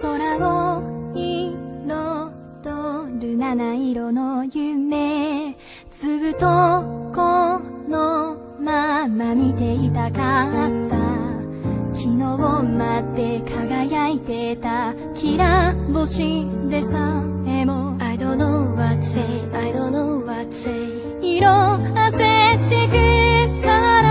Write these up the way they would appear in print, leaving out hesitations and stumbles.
空を彩る七色の夢ずっとこのまま見ていたかった昨日まで輝いてたきら星でさえも I don't know what to say I don't know what to say 色あせてくから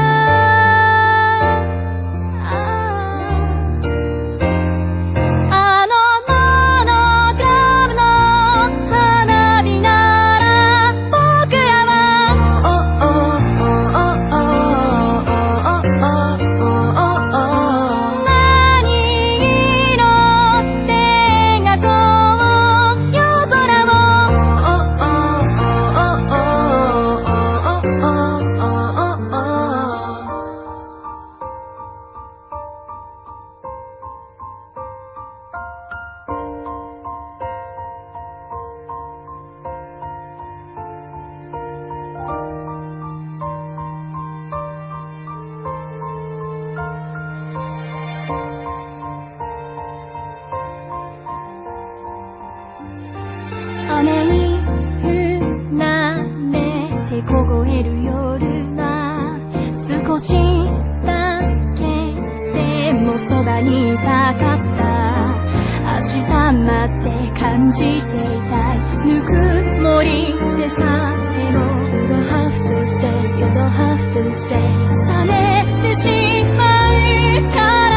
雨に降られて凍える夜は少しだけでもそばにいたかった明日まで感じていたいぬくもりでさえも You don't have to say You don't have to say 冷めてしまうから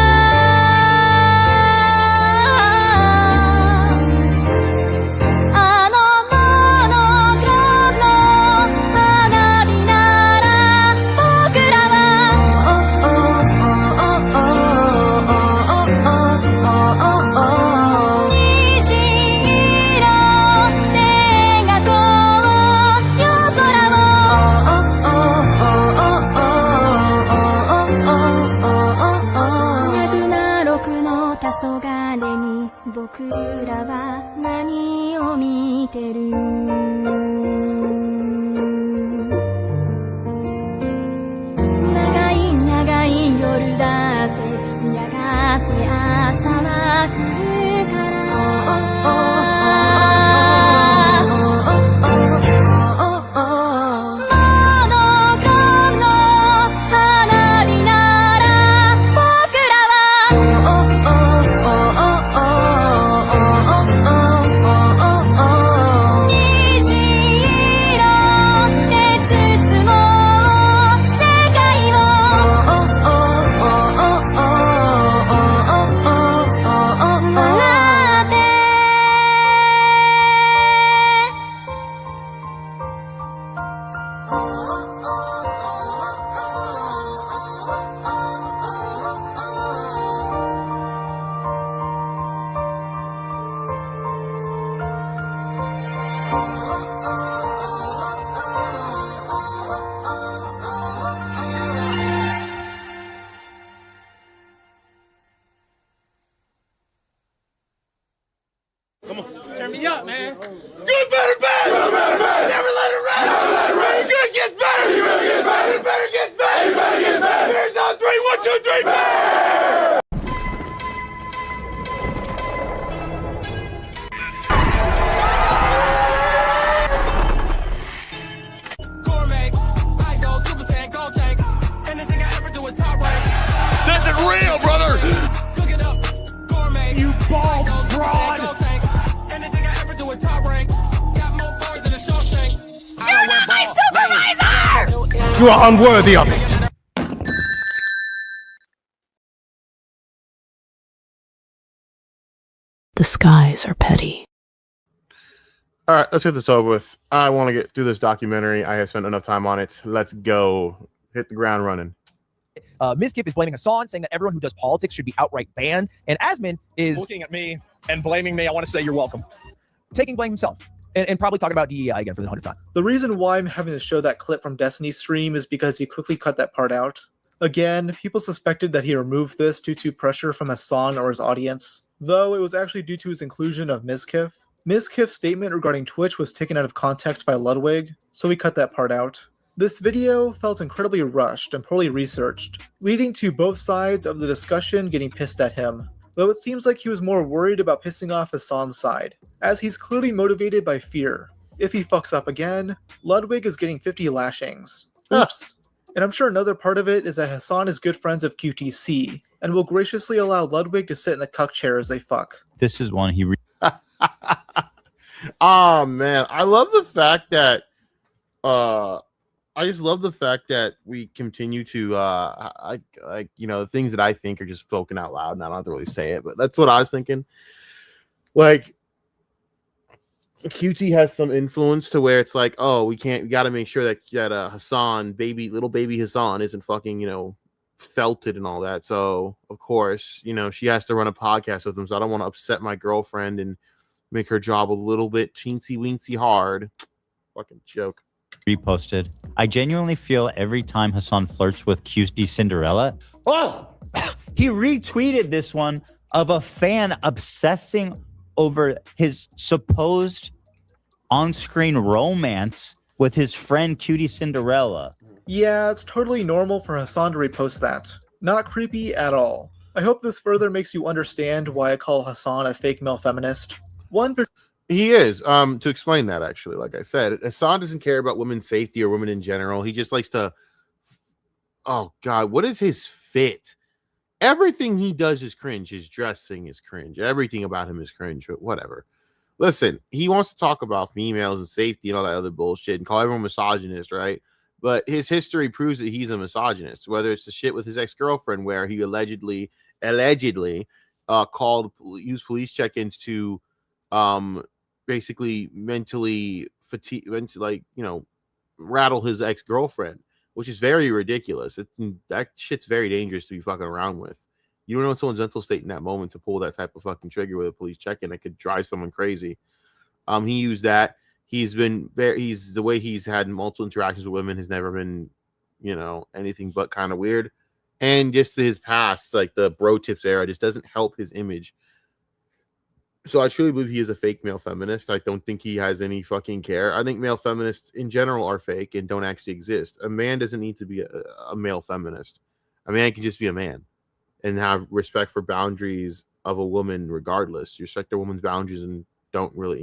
僕らは何を見てる長い長い夜だってやがて朝は来るからCome on, turn me up, man. Good, better, bad. Good, better, bad. Never let it rest. Never let it rest. Good gets better. Good gets better. Better gets better. Better gets better. Here's on 3, 1, 2, 3, bear. Gourmet, I go Super Saiyan, gold tank. Anything I ever do is top rank. This is real, brother. Cook it up, gourmet. You bald fraud. You're not my supervisor! You are unworthy of it! The skies are petty. Alright, let's get this over with. I want to get through this documentary. I have spent enough time on it. Let's go. Hit the ground running. Mizkif is blaming Hasan, saying that everyone who does politics should be outright banned. And Asmin is looking at me and blaming me. I want to say you're welcome. Taking blame himself. And probably talking about DEI again for the 100th time. The reason why I'm having to show that clip from Destiny's stream is because he quickly cut that part out. Again, people suspected that he removed this due to pressure from Hasan or his audience, though it was actually due to his inclusion of Mizkif. Mizkif's statement regarding Twitch was taken out of context by Ludwig, so we cut that part out. This video felt incredibly rushed and poorly researched, leading to both sides of the discussion getting pissed at him. though it seems like he was more worried about pissing off Hasan's side, as he's clearly motivated by fear. If he fucks up again, Ludwig is getting 50 lashings. Oops. And I'm sure another part of it is that Hasan is good friends of QTC, and will graciously allow Ludwig to sit in the cuck chair as they fuck. This is one he Oh man, I love the fact that I just love the fact that we continue to the things that I think are just spoken out loud, and I don't have to really say it, but that's what I was thinking. Like, QT has some influence to where it's like, oh, we got to make sure that Hasan, little baby Hasan, isn't fucking felted and all that. So of course, she has to run a podcast with him. So I don't want to upset my girlfriend and make her job a little bit teensy weensy hard. Fucking joke. reposted. I genuinely feel every time Hasan flirts with cutie Cinderella. Oh, he retweeted this one of a fan obsessing over his supposed on-screen romance with his friend cutie Cinderella. Yeah, it's totally normal for Hasan to repost that. Not creepy at all. I hope this further makes you understand why I call Hasan a fake male feminist. He is. To explain that, actually, like I said, Hasan doesn't care about women's safety or women in general. He just likes to. Oh God, what is his fit? Everything he does is cringe. His dressing is cringe. Everything about him is cringe. But whatever. Listen, he wants to talk about females and safety and all that other bullshit and call everyone misogynist, right? But his history proves that he's a misogynist. Whether it's the shit with his ex-girlfriend where he allegedly used police check-ins to basically mentally rattle his ex-girlfriend, which is very ridiculous. That shit's very dangerous to be fucking around with. You don't know someone's mental state in that moment to pull that type of fucking trigger with a police check-in. That could drive someone crazy. He used that. He's the way he's had multiple interactions with women has never been, anything but kind of weird. And just his past, like the bro tips era, just doesn't help his image. So I truly believe he is a fake male feminist. I don't think he has any fucking care. I think male feminists in general are fake and don't actually exist. A man doesn't need to be a male feminist. A man can just be a man and have respect for boundaries of a woman regardless. You respect a woman's boundaries and don't really,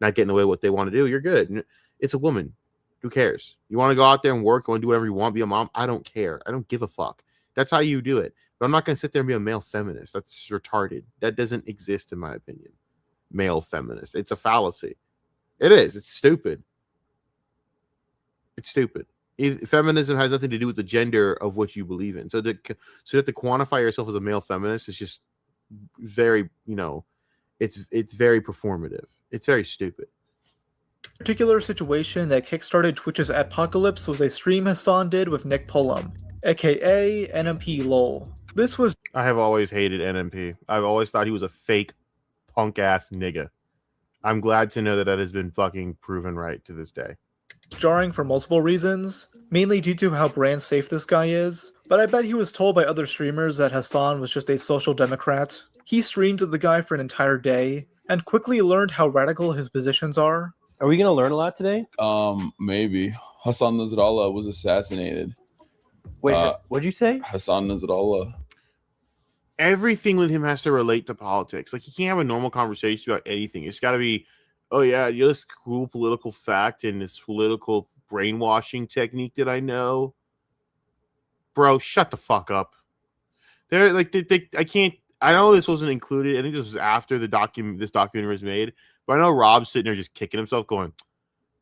not getting away with what they want to do. You're good. It's a woman. Who cares? You want to go out there and work, go and do whatever you want, be a mom? I don't care. I don't give a fuck. That's how you do it. But I'm not going to sit there and be a male feminist. That's retarded. That doesn't exist in my opinion. Male feminist. It's a fallacy. It is. It's stupid. It's stupid. Feminism has nothing to do with the gender of what you believe in. So that to quantify yourself as a male feminist is just very, it's very performative. It's very stupid. Particular situation that kickstarted Twitch's adpocalypse was a stream Hasan did with Nick Pullum, aka NMP LOL. I have always hated NMP. I've always thought he was a fake punk ass nigga. I'm glad to know that has been fucking proven right to this day. Jarring for multiple reasons, mainly due to how brand safe this guy is, but I bet he was told by other streamers that Hasan was just a social democrat. He streamed with the guy for an entire day and quickly learned how radical his positions are. Are we gonna learn a lot today? Maybe. Hasan Nasrallah was assassinated. Wait, what'd you say? Hasan Nasrallah. Everything with him has to relate to politics. Like, you can't have a normal conversation about anything. It's got to be, oh yeah, you're this cool political fact and this political brainwashing technique that I know. Bro, shut the fuck up. They're like, I can't. I know this wasn't included. I think this was after this documentary was made. But I know Rob's sitting there just kicking himself, going,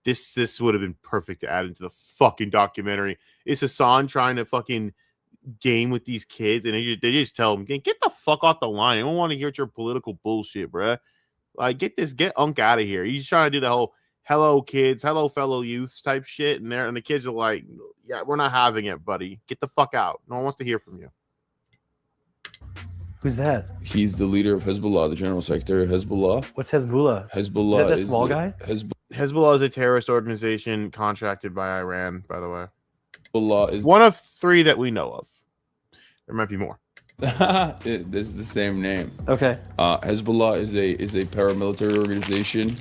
"This would have been perfect to add into the fucking documentary." It's Hasan trying to fucking game with these kids, and they just tell him, "Get the fuck off the line. I don't want to hear your political bullshit, bruh. Like, get Unk out of here." He's trying to do the whole "hello kids, hello fellow youths" type shit, and the kids are like, "Yeah, we're not having it, buddy. Get the fuck out. No one wants to hear from you." Who's that? He's the leader of Hezbollah, the general secretary of Hezbollah. What's Hezbollah? Hezbollah is that small guy? Hezbollah is a terrorist organization contracted by Iran, by the way. Hezbollah is one of 3 that we know of. There might be more. This is the same name. Okay. Hezbollah is a paramilitary organization.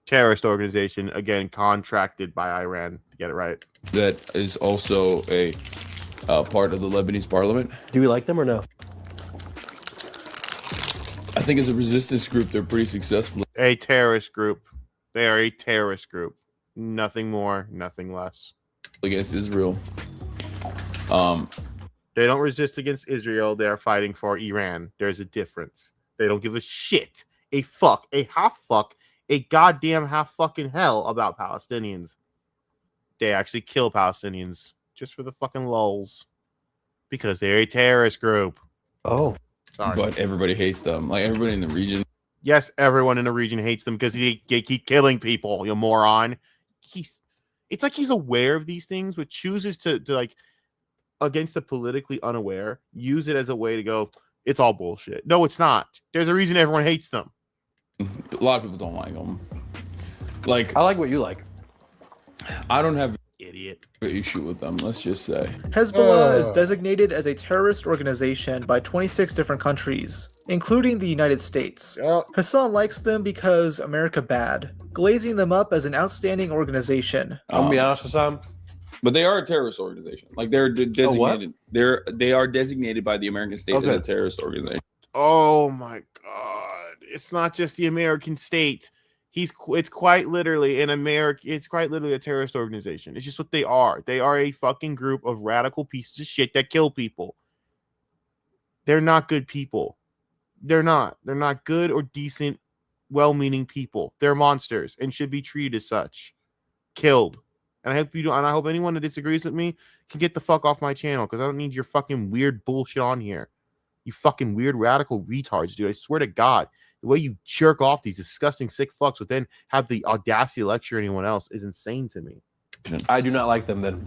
Terrorist organization, again, contracted by Iran, to get it right. That is also a part of the Lebanese parliament. Do we like them or no? I think as a resistance group, they're pretty successful. A terrorist group. They are a terrorist group. Nothing more, nothing less. Against Israel. They don't resist against Israel. They are fighting for Iran. There's a difference. They don't give a shit, a fuck, a half fuck, a goddamn half fucking hell about Palestinians. They actually kill Palestinians just for the fucking lulz because they're a terrorist group. Oh, sorry. But everybody hates them. Like everybody in the region. Yes, everyone in the region hates them because they keep killing people, you moron. It's like he's aware of these things, but chooses to like, against the politically unaware, use it as a way to go, it's all bullshit. No, it's not. There's a reason everyone hates them. A lot of people don't like them. Like, I like what you like. I don't have idiot an issue with them, let's just say. Hezbollah is designated as a terrorist organization by 26 different countries, including the United States. Hasan likes them because America bad, glazing them up as an outstanding organization. I'm gonna be honest with Hasan. But they are a terrorist organization. Like they're designated. They are designated by the American state as a terrorist organization. Oh my god! It's not just the American state. It's quite literally an America. It's quite literally a terrorist organization. It's just what they are. They are a fucking group of radical pieces of shit that kill people. They're not good people. They're not. They're not good or decent, well-meaning people. They're monsters and should be treated as such. Killed. And I hope you do. And I hope anyone that disagrees with me can get the fuck off my channel because I don't need your fucking weird bullshit on here. You fucking weird radical retards, dude. I swear to God, the way you jerk off these disgusting sick fucks, but then have the audacity to lecture anyone else is insane to me. I do not like them then.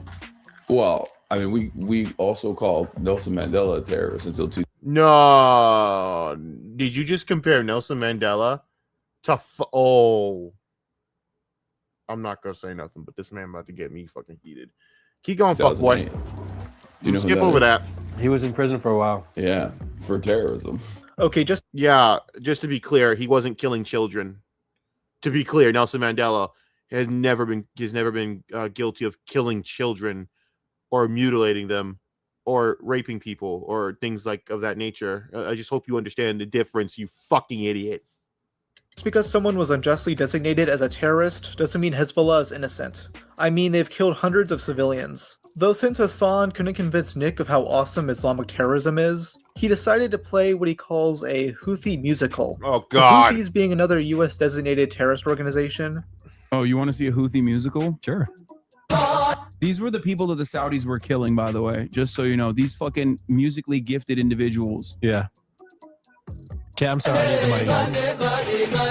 Well, I mean, we also called Nelson Mandela a terrorist until No, did you just compare Nelson Mandela to? Oh. I'm not gonna say nothing, but this man about to get me fucking heated. Keep going, fuck boy. Do you know skip over that? He was in prison for a while. Yeah, for terrorism. Okay, just to be clear, he wasn't killing children. To be clear, Nelson Mandela has never been guilty of killing children or mutilating them or raping people or things like of that nature. I just hope you understand the difference, you fucking idiot. Just because someone was unjustly designated as a terrorist doesn't mean Hezbollah is innocent. I mean, they've killed hundreds of civilians. Though since Hasan couldn't convince Nick of how awesome Islamic terrorism is, he decided to play what he calls a Houthi musical. Oh god. The Houthis being another US designated terrorist organization. Oh, you want to see a Houthi musical? Sure. These were the people that the Saudis were killing, by the way. Just so you know, these fucking musically gifted individuals. Yeah. Okay, I'm sorry. I need the money, guys.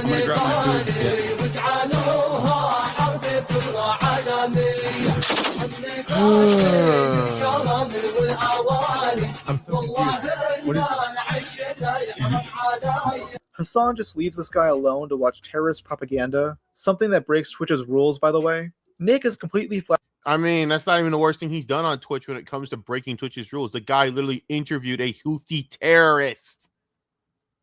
I'm gonna grab my food. I'm so confused. What is this? Hasan just leaves this guy alone to watch terrorist propaganda, something that breaks Twitch's rules, by the way. Nick is completely flat. I mean, that's not even the worst thing he's done on Twitch when it comes to breaking Twitch's rules. The guy literally interviewed a Houthi terrorist.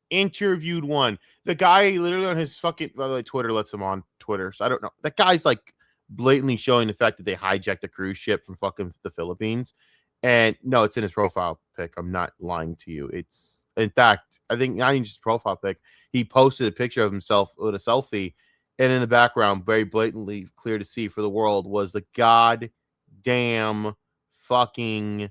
Interviewed one. The guy literally on his fucking, by the way, Twitter lets him on Twitter, so I don't know. That guy's like blatantly showing the fact that they hijacked a cruise ship from fucking the Philippines. And no, it's in his profile pic. I'm not lying to you. It's, in fact, I think not even just profile pic. He posted a picture of himself with a selfie, and in the background, very blatantly clear to see for the world, was the goddamn fucking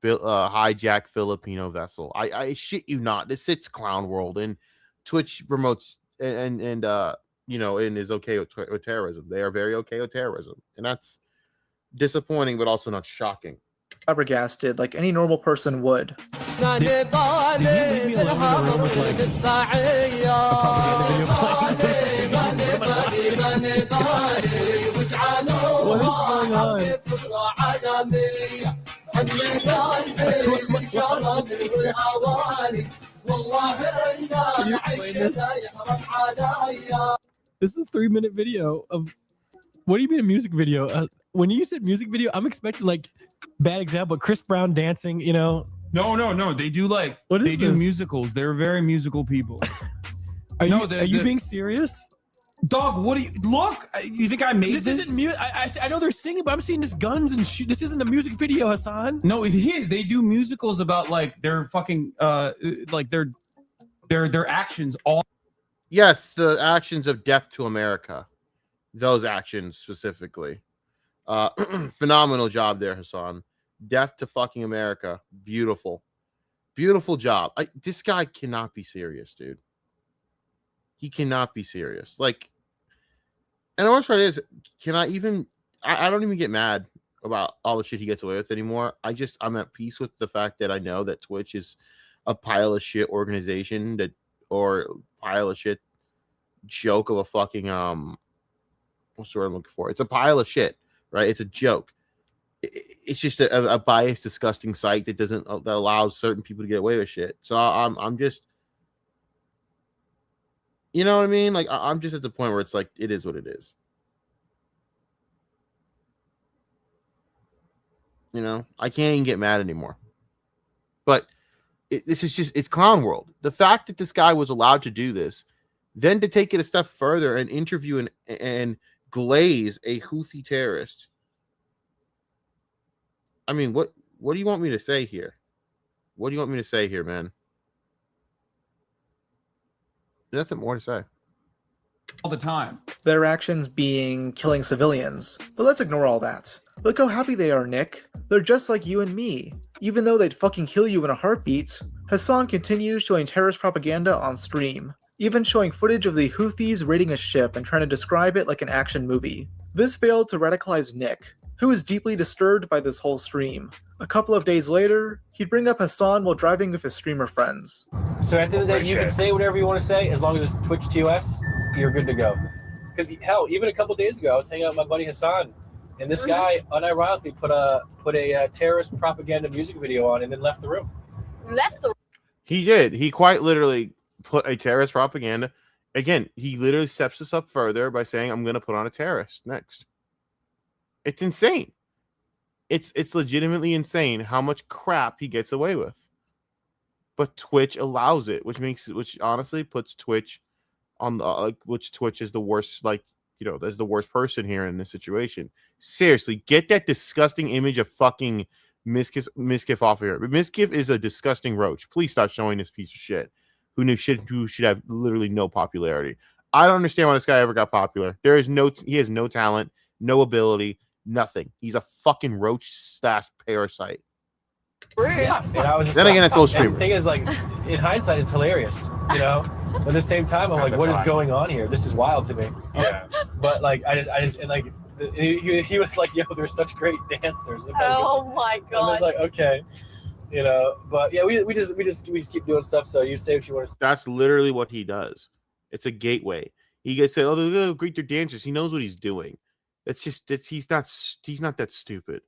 hijacked Filipino vessel. I shit you not. This sits Clown World, and Twitch promotes and you know, and is okay with terrorism. They are very okay with terrorism, and that's disappointing, but also not shocking. Flabbergasted like any normal person would. Did you leave me alone in the room with like a propaganda video playing? What is going on? Can you explain this? This is a 3-minute video of. What do you mean a music video? When you said music video, I'm expecting like bad example, Chris Brown dancing. You know. No. They do like they do musicals. They're very musical people. Are you being serious? Dog, what do you look? You think I made this? This isn't music. I know they're singing, but I'm seeing just guns and shit. This isn't a music video, Hasan. No, it is. They do musicals about like their fucking like their their actions all. Yes, the actions of Death to America. Those actions specifically. Phenomenal job there, Hasan. Death to fucking America. Beautiful. Beautiful job. This guy cannot be serious, dude. He cannot be serious. Like, and the worst part is, I don't even get mad about all the shit he gets away with anymore. I'm at peace with the fact that I know that Twitch is a pile of shit organization or pile of shit joke of a fucking what's the word I'm looking for? It's a pile of shit, right? It's a joke. It's just a biased, disgusting site that allows certain people to get away with shit. So I'm just, you know what I mean? Like I'm just at the point where it's like it is what it is. You know, I can't even get mad anymore. But it's clown world. The fact that this guy was allowed to do this, then to take it a step further and interview and glaze a Houthi terrorist. I mean, what do you want me to say here? What do you want me to say here, man? Nothing more to say. All the time. Their actions being killing civilians. But let's ignore all that. Look how happy they are, Nick. They're just like you and me. Even though they'd fucking kill you in a heartbeat, Hasan continues showing terrorist propaganda on stream, even showing footage of the Houthis raiding a ship and trying to describe it like an action movie. This failed to radicalize Nick, who was deeply disturbed by this whole stream. A couple of days later, he'd bring up Hasan while driving with his streamer friends. So at the end of the day, you can say whatever you want to say, as long as it's Twitch TOS, you're good to go. Because hell, even a couple days ago, I was hanging out with my buddy Hasan, and this guy unironically put a terrorist propaganda music video on and then left the room. He did. He quite literally put a terrorist propaganda. Again, he literally steps us up further by saying, I'm going to put on a terrorist next. It's insane. It's legitimately insane how much crap he gets away with. But Twitch allows it, which honestly puts Twitch on the which Twitch is the worst, there's the worst person here in this situation. Seriously, get that disgusting image of fucking Miskiff off of here. But Miskiff is a disgusting roach. Please stop showing this piece of shit who should have literally no popularity. I don't understand why this guy ever got popular. He has no talent, no ability, nothing. He's a fucking roach / parasite. Yeah, and I was just then again, it's all streamers. The thing is, like, in hindsight, it's hilarious, you know. But at the same time, I'm like, what is going on here? This is wild to me. Yeah. But like, I just and like, he was like, yo, they're such great dancers. Oh my god. I was like, okay, you know. But yeah, we just keep doing stuff. So you say what you want to say. That's literally what he does. It's a gateway. He gets say, oh, they're great, they're dancers. He knows what he's doing. He's not that stupid.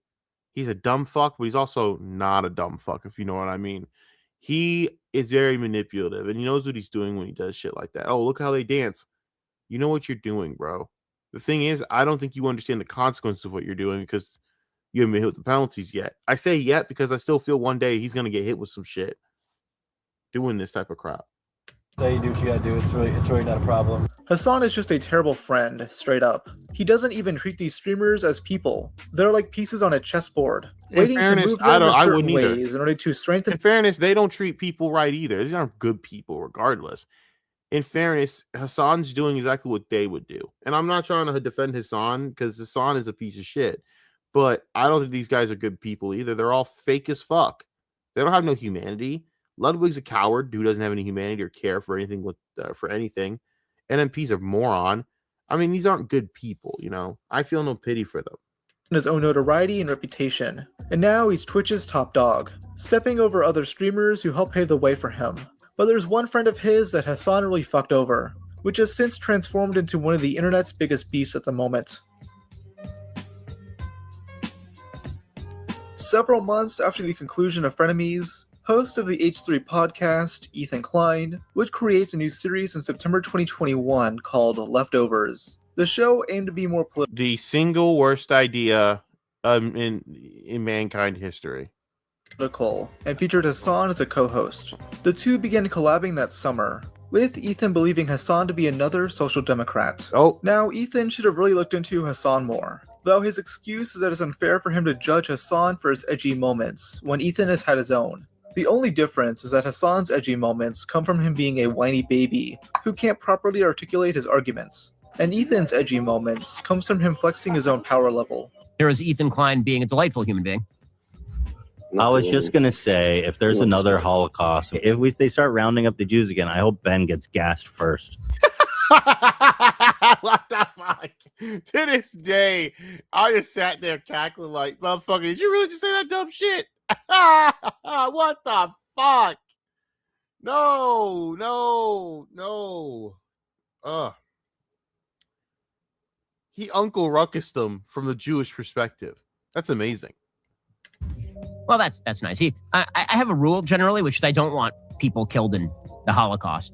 He's a dumb fuck, but he's also not a dumb fuck, if you know what I mean. He is very manipulative, and he knows what he's doing when he does shit like that. Oh, look how they dance. You know what you're doing, bro. The thing is, I don't think you understand the consequences of what you're doing because you haven't been hit with the penalties yet. I say yet because I still feel one day he's going to get hit with some shit doing this type of crap. So you do what you gotta do. It's really not a problem. Hasan is just a terrible friend, straight up. He doesn't even treat these streamers as people. They're like pieces on a chessboard, waiting to move them in certain ways in order to strengthen. In fairness, they don't treat people right either. These aren't good people, regardless. In fairness, Hasan's doing exactly what they would do. And I'm not trying to defend Hasan because Hasan is a piece of shit. But I don't think these guys are good people either. They're all fake as fuck. They don't have no humanity. Ludwig's a coward who doesn't have any humanity or care for anything for anything. NMP's a moron. I mean, these aren't good people, you know. I feel no pity for them. His own notoriety and reputation. And now he's Twitch's top dog, stepping over other streamers who help pave the way for him. But there's one friend of his that Hasan really fucked over, which has since transformed into one of the internet's biggest beefs at the moment. Several months after the conclusion of Frenemies, host of the H3 podcast, Ethan Klein, would create a new series in September 2021 called Leftovers. The show aimed to be more political. The single worst idea in mankind history. And featured Hasan as a co-host. The two began collabing that summer, with Ethan believing Hasan to be another social democrat. Oh. Now, Ethan should have really looked into Hasan more, though his excuse is that it's unfair for him to judge Hasan for his edgy moments, when Ethan has had his own. The only difference is that Hasan's edgy moments come from him being a whiny baby who can't properly articulate his arguments, and Ethan's edgy moments comes from him flexing his own power level. There is Ethan Klein being a delightful human being. I was just gonna say, if there's another Holocaust, if they start rounding up the Jews again, I hope Ben gets gassed first. What the fuck? To this day, I just sat there cackling like, motherfucker, did you really just say that dumb shit? What the fuck? No. He Uncle Ruckus them from the Jewish perspective. That's amazing. Well, that's nice. I have a rule generally, which is I don't want people killed in the Holocaust.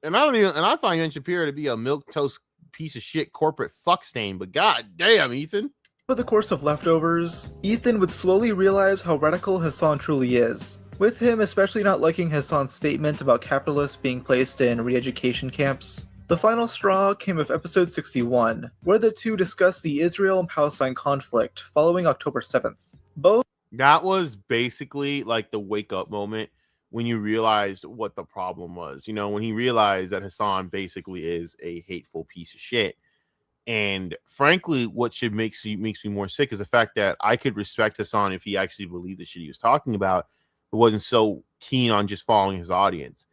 And I find Ben Shapiro to be a milquetoast piece of shit corporate fuck stain, but god damn, Ethan. Over the course of Leftovers, Ethan would slowly realize how radical Hasan truly is, with him especially not liking Hasan's statement about capitalists being placed in re-education camps. The final straw came with episode 61, where the two discussed the Israel and Palestine conflict following October 7th. That was basically like the wake-up moment when you realized what the problem was. You know, when he realized that Hasan basically is a hateful piece of shit. And frankly, what should makes me more sick is the fact that I could respect Hasan if he actually believed the shit he was talking about, but wasn't so keen on just following his audience.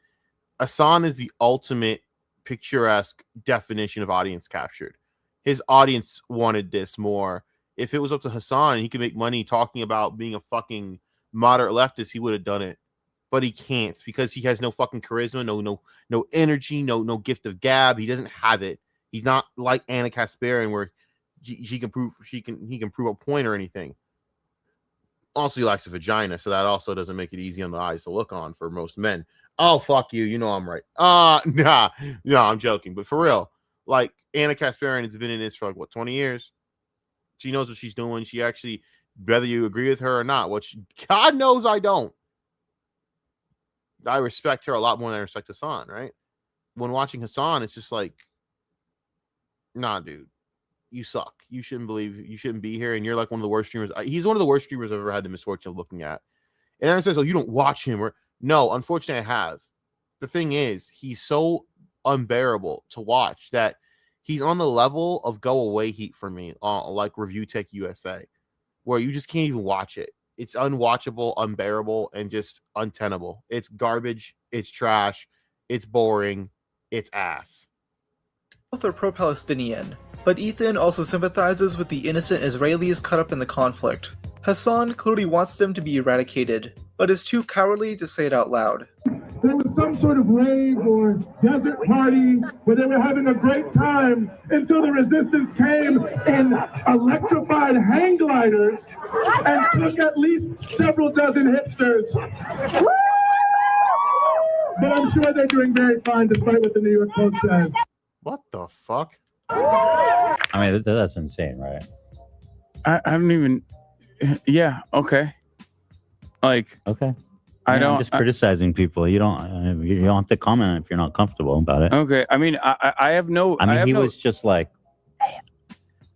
Hasan is the ultimate picturesque definition of audience captured. His audience wanted this more. If it was up to Hasan, he could make money talking about being a fucking moderate leftist, he would have done it. But he can't because he has no fucking charisma, no energy, no gift of gab. He doesn't have it. He's not like Anna Kasparian where he can prove a point or anything. Also, he likes a vagina, so that also doesn't make it easy on the eyes to look on for most men. Oh, fuck you. You know I'm right. Nah, I'm joking. But for real, like Anna Kasparian has been in this for 20 years. She knows what she's doing. She actually, whether you agree with her or not, God knows I don't. I respect her a lot more than I respect Hasan, right? When watching Hasan, it's just like, nah, dude, you suck. You shouldn't be here, and you're like one of the worst streamers. He's one of the worst streamers I've ever had the misfortune of looking at. And everyone says, oh, you don't watch him. No, unfortunately, I have. The thing is, he's so unbearable to watch that he's on the level of go away heat for me, like Review Tech USA, where you just can't even watch it. It's unwatchable, unbearable, and just untenable. It's garbage. It's trash. It's boring. It's ass. Both are pro-Palestinian, but Ethan also sympathizes with the innocent Israelis caught up in the conflict. Hasan clearly wants them to be eradicated, but is too cowardly to say it out loud. There was some sort of rave or desert party where they were having a great time until the resistance came in electrified hang gliders and took at least several dozen hipsters. But I'm sure they're doing very fine despite what the New York Post says. What the fuck? I mean, that's insane, right? I don't even. Yeah. Okay. Like. Okay. I'm just criticizing people. You don't have to comment if you're not comfortable about it. Okay. I mean, I have no. He was just like,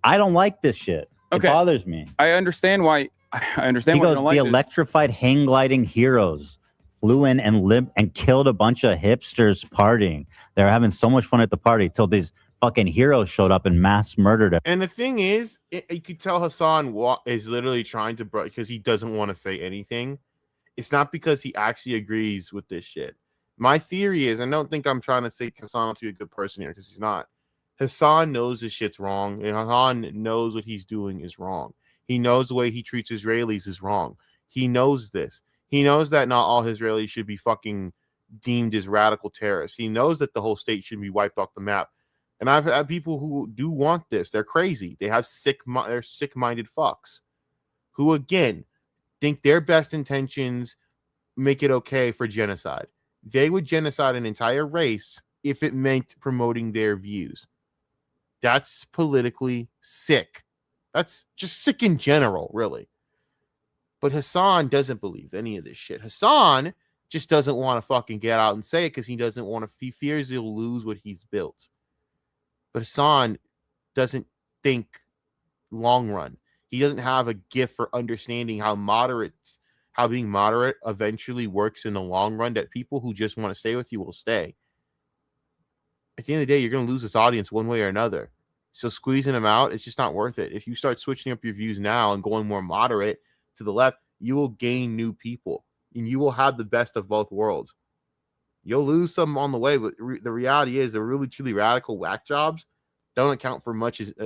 I don't like this shit. Okay. It bothers me. I understand why. I understand why you don't like the this. electrified hang gliding heroes flew in and killed a bunch of hipsters partying. They were having so much fun at the party till these fucking heroes showed up and mass murdered them. And the thing is, you could tell Hasan is literally trying to, because he doesn't want to say anything. It's not because he actually agrees with this shit. My theory is, I don't think I'm trying to say Hasan to be a good person here because he's not. Hasan knows this shit's wrong, and Hasan knows what he's doing is wrong. He knows the way he treats Israelis is wrong. He knows this. He knows that not all Israelis should be fucking deemed as radical terrorists. He knows that the whole state should be wiped off the map. And I've had people who do want this. They're crazy. They have they're sick-minded fucks who, again, think their best intentions make it okay for genocide. They would genocide an entire race if it meant promoting their views. That's politically sick. That's just sick in general, really. But Hasan doesn't believe any of this shit. Hasan just doesn't want to fucking get out and say it because he fears he'll lose what he's built. But Hasan doesn't think long run. He doesn't have a gift for understanding how how being moderate eventually works in the long run, that people who just want to stay with you will stay. At the end of the day, you're going to lose this audience one way or another. So squeezing them out, it's just not worth it. If you start switching up your views now and going more moderate to the left, you will gain new people and you will have the best of both worlds. You'll lose some on the way, but the reality is the really truly radical whack jobs don't account for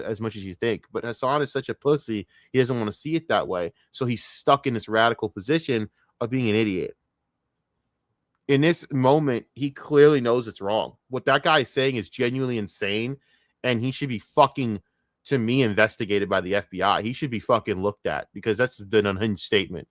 as much as you think. But Hasan is such a pussy, he doesn't want to see it that way. So he's stuck in this radical position of being an idiot. In this moment, he clearly knows it's wrong. What that guy is saying is genuinely insane, and he should be fucking, to me, investigated by the FBI. He should be fucking looked at because that's an unhinged statement.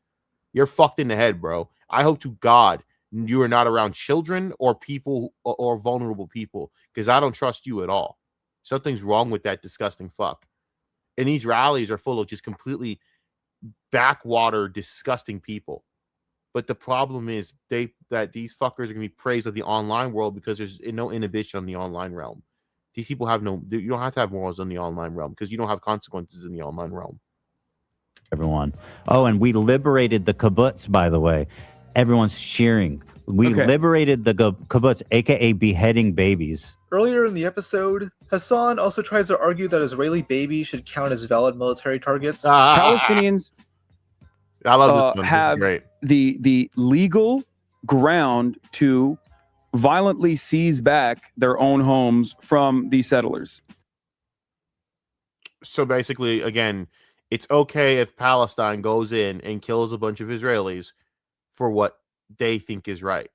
You're fucked in the head, bro. I hope to God you are not around children or people or vulnerable people, because I don't trust you at all. Something's wrong with that disgusting fuck. And these rallies are full of just completely backwater, disgusting people. But the problem is that these fuckers are going to be praised of the online world because there's no inhibition on the online realm. These people have you don't have to have morals in the online realm because you don't have consequences in the online realm. Everyone. Oh, and we liberated the kibbutz, by the way. Everyone's cheering. We liberated the kibbutz, aka beheading babies. Earlier in the episode, Hasan also tries to argue that Israeli babies should count as valid military targets. Palestinians I love this one. have great. the legal ground to violently seize back their own homes from the settlers. So basically, again, it's okay if Palestine goes in and kills a bunch of Israelis for what they think is right.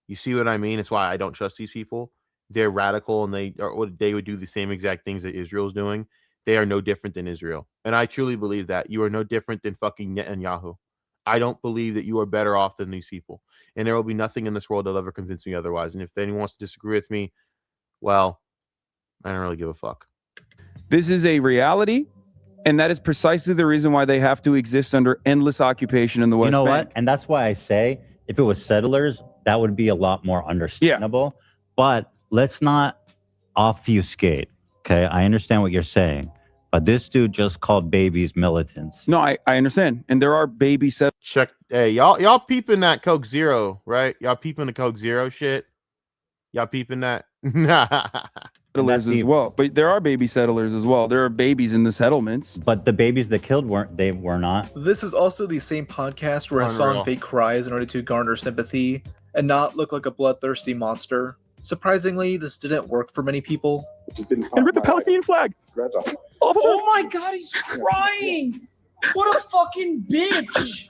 You see what I mean? It's why I don't trust these people. They're radical and they would do the same exact things that Israel's doing. They are no different than Israel. And I truly believe that. You are no different than fucking Netanyahu. I don't believe that you are better off than these people. And there will be nothing in this world that'll ever convince me otherwise. And if anyone wants to disagree with me, well, I don't really give a fuck. This is a reality, and that is precisely the reason why they have to exist under endless occupation in the West You know Bank. what? And that's why I say if it was settlers, that would be a lot more understandable. Yeah. But let's not obfuscate. Okay, I understand what you're saying, but this dude just called babies militants. No, I understand, and there are baby set. Check, hey, y'all peeping that Coke Zero, right? Y'all peeping the Coke Zero shit. Y'all peeping that? Settlers as well, but there are baby settlers as well. There are babies in the settlements, but the babies that killed were not. This is also the same podcast where Hasan fake cries in order to garner sympathy and not look like a bloodthirsty monster. Surprisingly, this didn't work for many people. And rip the Palestinian flag. Oh my god, he's crying! What a fucking bitch!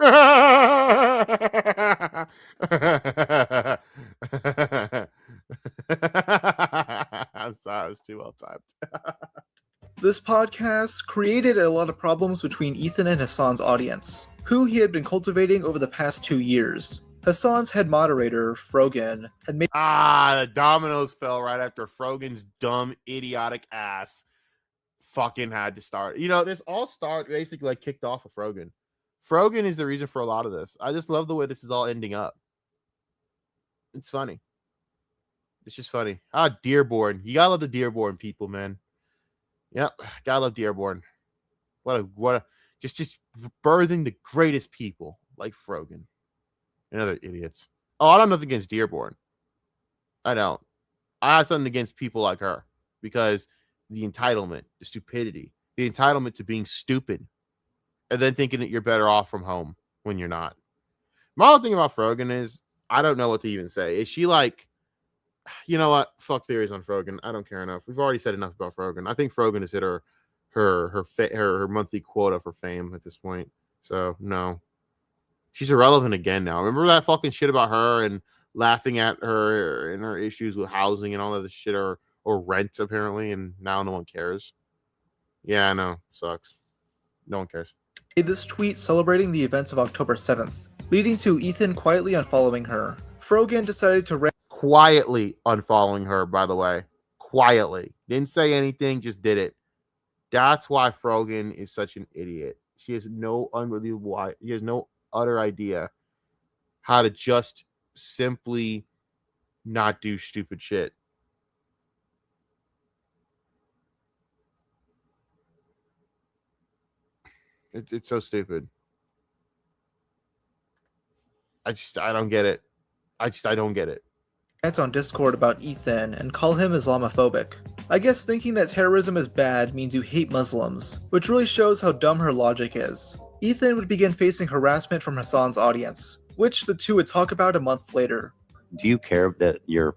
I'm sorry, I was too well timed. This podcast created a lot of problems between Ethan and Hasan's audience, who he had been cultivating over the past 2 years. Hasan's head moderator, Frogan, had made the dominoes fell right after Frogan's dumb, idiotic ass fucking had to start. You know, this all basically like kicked off of Frogan. Frogan is the reason for a lot of this. I just love the way this is all ending up. It's funny. It's just funny. Dearborn. You gotta love the Dearborn people, man. Yep, gotta love Dearborn. What a just birthing the greatest people like Frogan and other idiots. Oh, I don't have nothing against Dearborn. I don't. I have something against people like her because the entitlement, the stupidity, the entitlement to being stupid, and then thinking that you're better off from home when you're not. My whole thing about Frogan is I don't know what to even say. Is she like, you know what? Fuck theories on Frogan. I don't care enough. We've already said enough about Frogan. I think Frogan has hit her monthly quota for fame at this point. So no, she's irrelevant again now. Remember that fucking shit about her and laughing at her and her issues with housing and all of this shit or rent apparently, and now no one cares. Yeah, I know. Sucks. No one cares. This tweet celebrating the events of October 7th, leading to Ethan quietly unfollowing her. Frogan decided to quietly unfollowing her, by the way. Quietly. Didn't say anything, just did it. That's why Frogan is such an idiot. She has no utter idea how to just simply not do stupid shit. It's so stupid. I don't get it. I don't get it. Chats on Discord about Ethan and call him Islamophobic. I guess thinking that terrorism is bad means you hate Muslims, which really shows how dumb her logic is. Ethan would begin facing harassment from Hasan's audience, which the two would talk about a month later. Do you care that your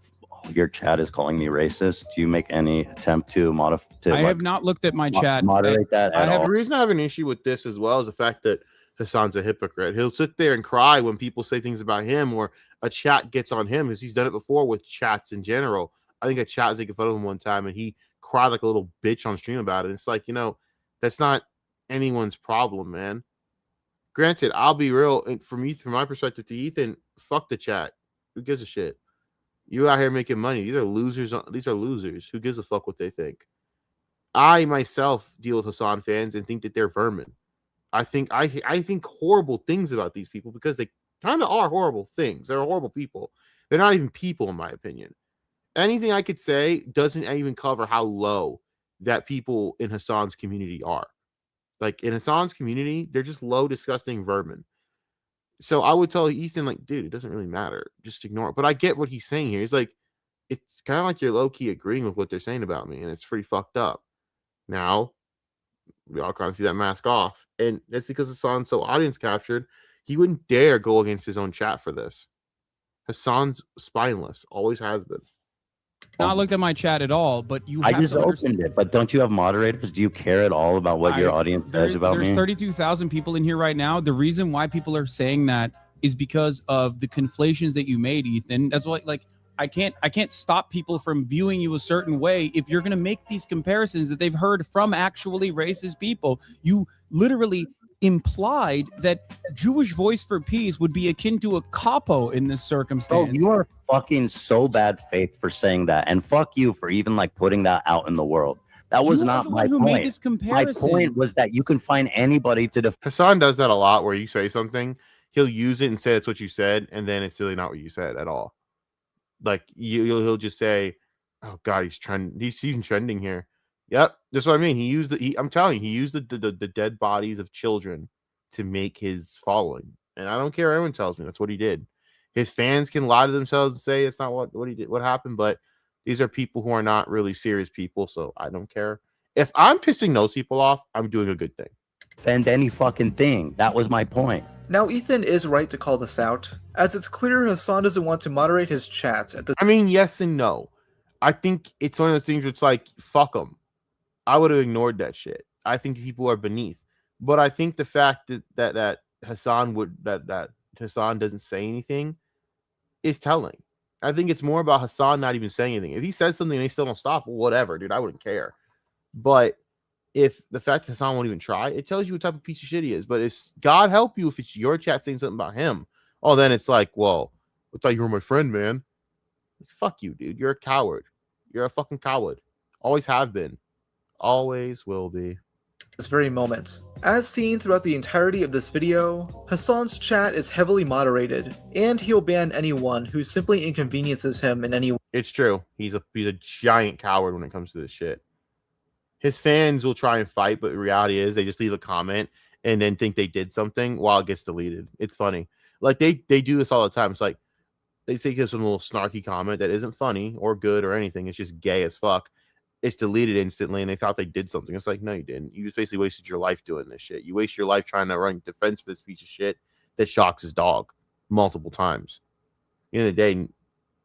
chat is calling me racist? Do you make any attempt to modify? I have not looked at my chat. Moderate that at all. The reason I have an issue with this as well is the fact that Hasan's a hypocrite. He'll sit there and cry when people say things about him or a chat gets on him, because he's done it before with chats in general. I think a chat was making fun of him one time and he cried like a little bitch on stream about it. It's like, that's not anyone's problem, man. Granted, I'll be real, and from my perspective to Ethan, fuck the chat. Who gives a shit? You out here making money. These are losers. These are losers. Who gives a fuck what they think? I myself deal with Hasan fans and think that they're vermin. I think horrible things about these people because they kind of are horrible things. They're horrible people. They're not even people, in my opinion. Anything I could say doesn't even cover how low that people in Hasan's community are. Like, in Hasan's community, they're just low, disgusting vermin. So I would tell Ethan, like, dude, it doesn't really matter. Just ignore it. But I get what he's saying here. He's like, it's kind of like you're low-key agreeing with what they're saying about me, and it's pretty fucked up. Now, we all kind of see that mask off. And that's because Hasan's so audience captured, he wouldn't dare go against his own chat for this. Hasan's spineless, always has been. Not looked at my chat at all, but you I have just to opened it, but don't you have moderators? Do you care at all about what your audience says about me? There's 32,000 people in here right now. The reason why people are saying that is because of the conflations that you made, Ethan. That's why, like, I can't stop people from viewing you a certain way if you're going to make these comparisons that they've heard from actually racist people. You literally implied that Jewish Voice for Peace would be akin to a capo in this circumstance. Oh, you are fucking so bad faith for saying that, and fuck you for even like putting that out in the world. That was not my point. My point was that you can find anybody to defend. Hasan does that a lot, where you say something, he'll use it and say it's what you said, and then it's really not what you said at all. Like, he'll just say, "Oh God, he's trending. He's even trending here." Yep, that's what I mean. He used I'm telling you, he used the dead bodies of children to make his following, and I don't care. Everyone tells me that's what he did. His fans can lie to themselves and say it's not what he did, what happened, but these are people who are not really serious people, so I don't care. If I'm pissing those people off, I'm doing a good thing. Defend any fucking thing. That was my point. Now, Ethan is right to call this out, as it's clear Hasan doesn't want to moderate his chats at the. I mean, yes and no. I think it's one of those things where it's like, fuck them. I would have ignored that shit. I think people are beneath. But I think the fact that Hasan Hasan doesn't say anything is telling. I think it's more about Hasan not even saying anything. If he says something and they still don't stop, well, whatever, dude, I wouldn't care. But if the fact that Hasan won't even try, it tells you what type of piece of shit he is. But if God help you, if it's your chat saying something about him, oh, then it's like, well, I thought you were my friend, man. Fuck you, dude. You're a coward. You're a fucking coward. Always have been. Always will be. This very moment. As seen throughout the entirety of this video, Hasan's chat is heavily moderated, and he'll ban anyone who simply inconveniences him in any way. It's true. He's a giant coward when it comes to this shit. His fans will try and fight, but the reality is they just leave a comment and then think they did something while it gets deleted. It's funny. Like, they do this all the time. It's like they say some little snarky comment that isn't funny or good or anything. It's just gay as fuck. It's deleted instantly, and they thought they did something. It's like, no, you didn't. You just basically wasted your life doing this shit. You waste your life trying to run defense for this piece of shit that shocks his dog multiple times. At the end of the day,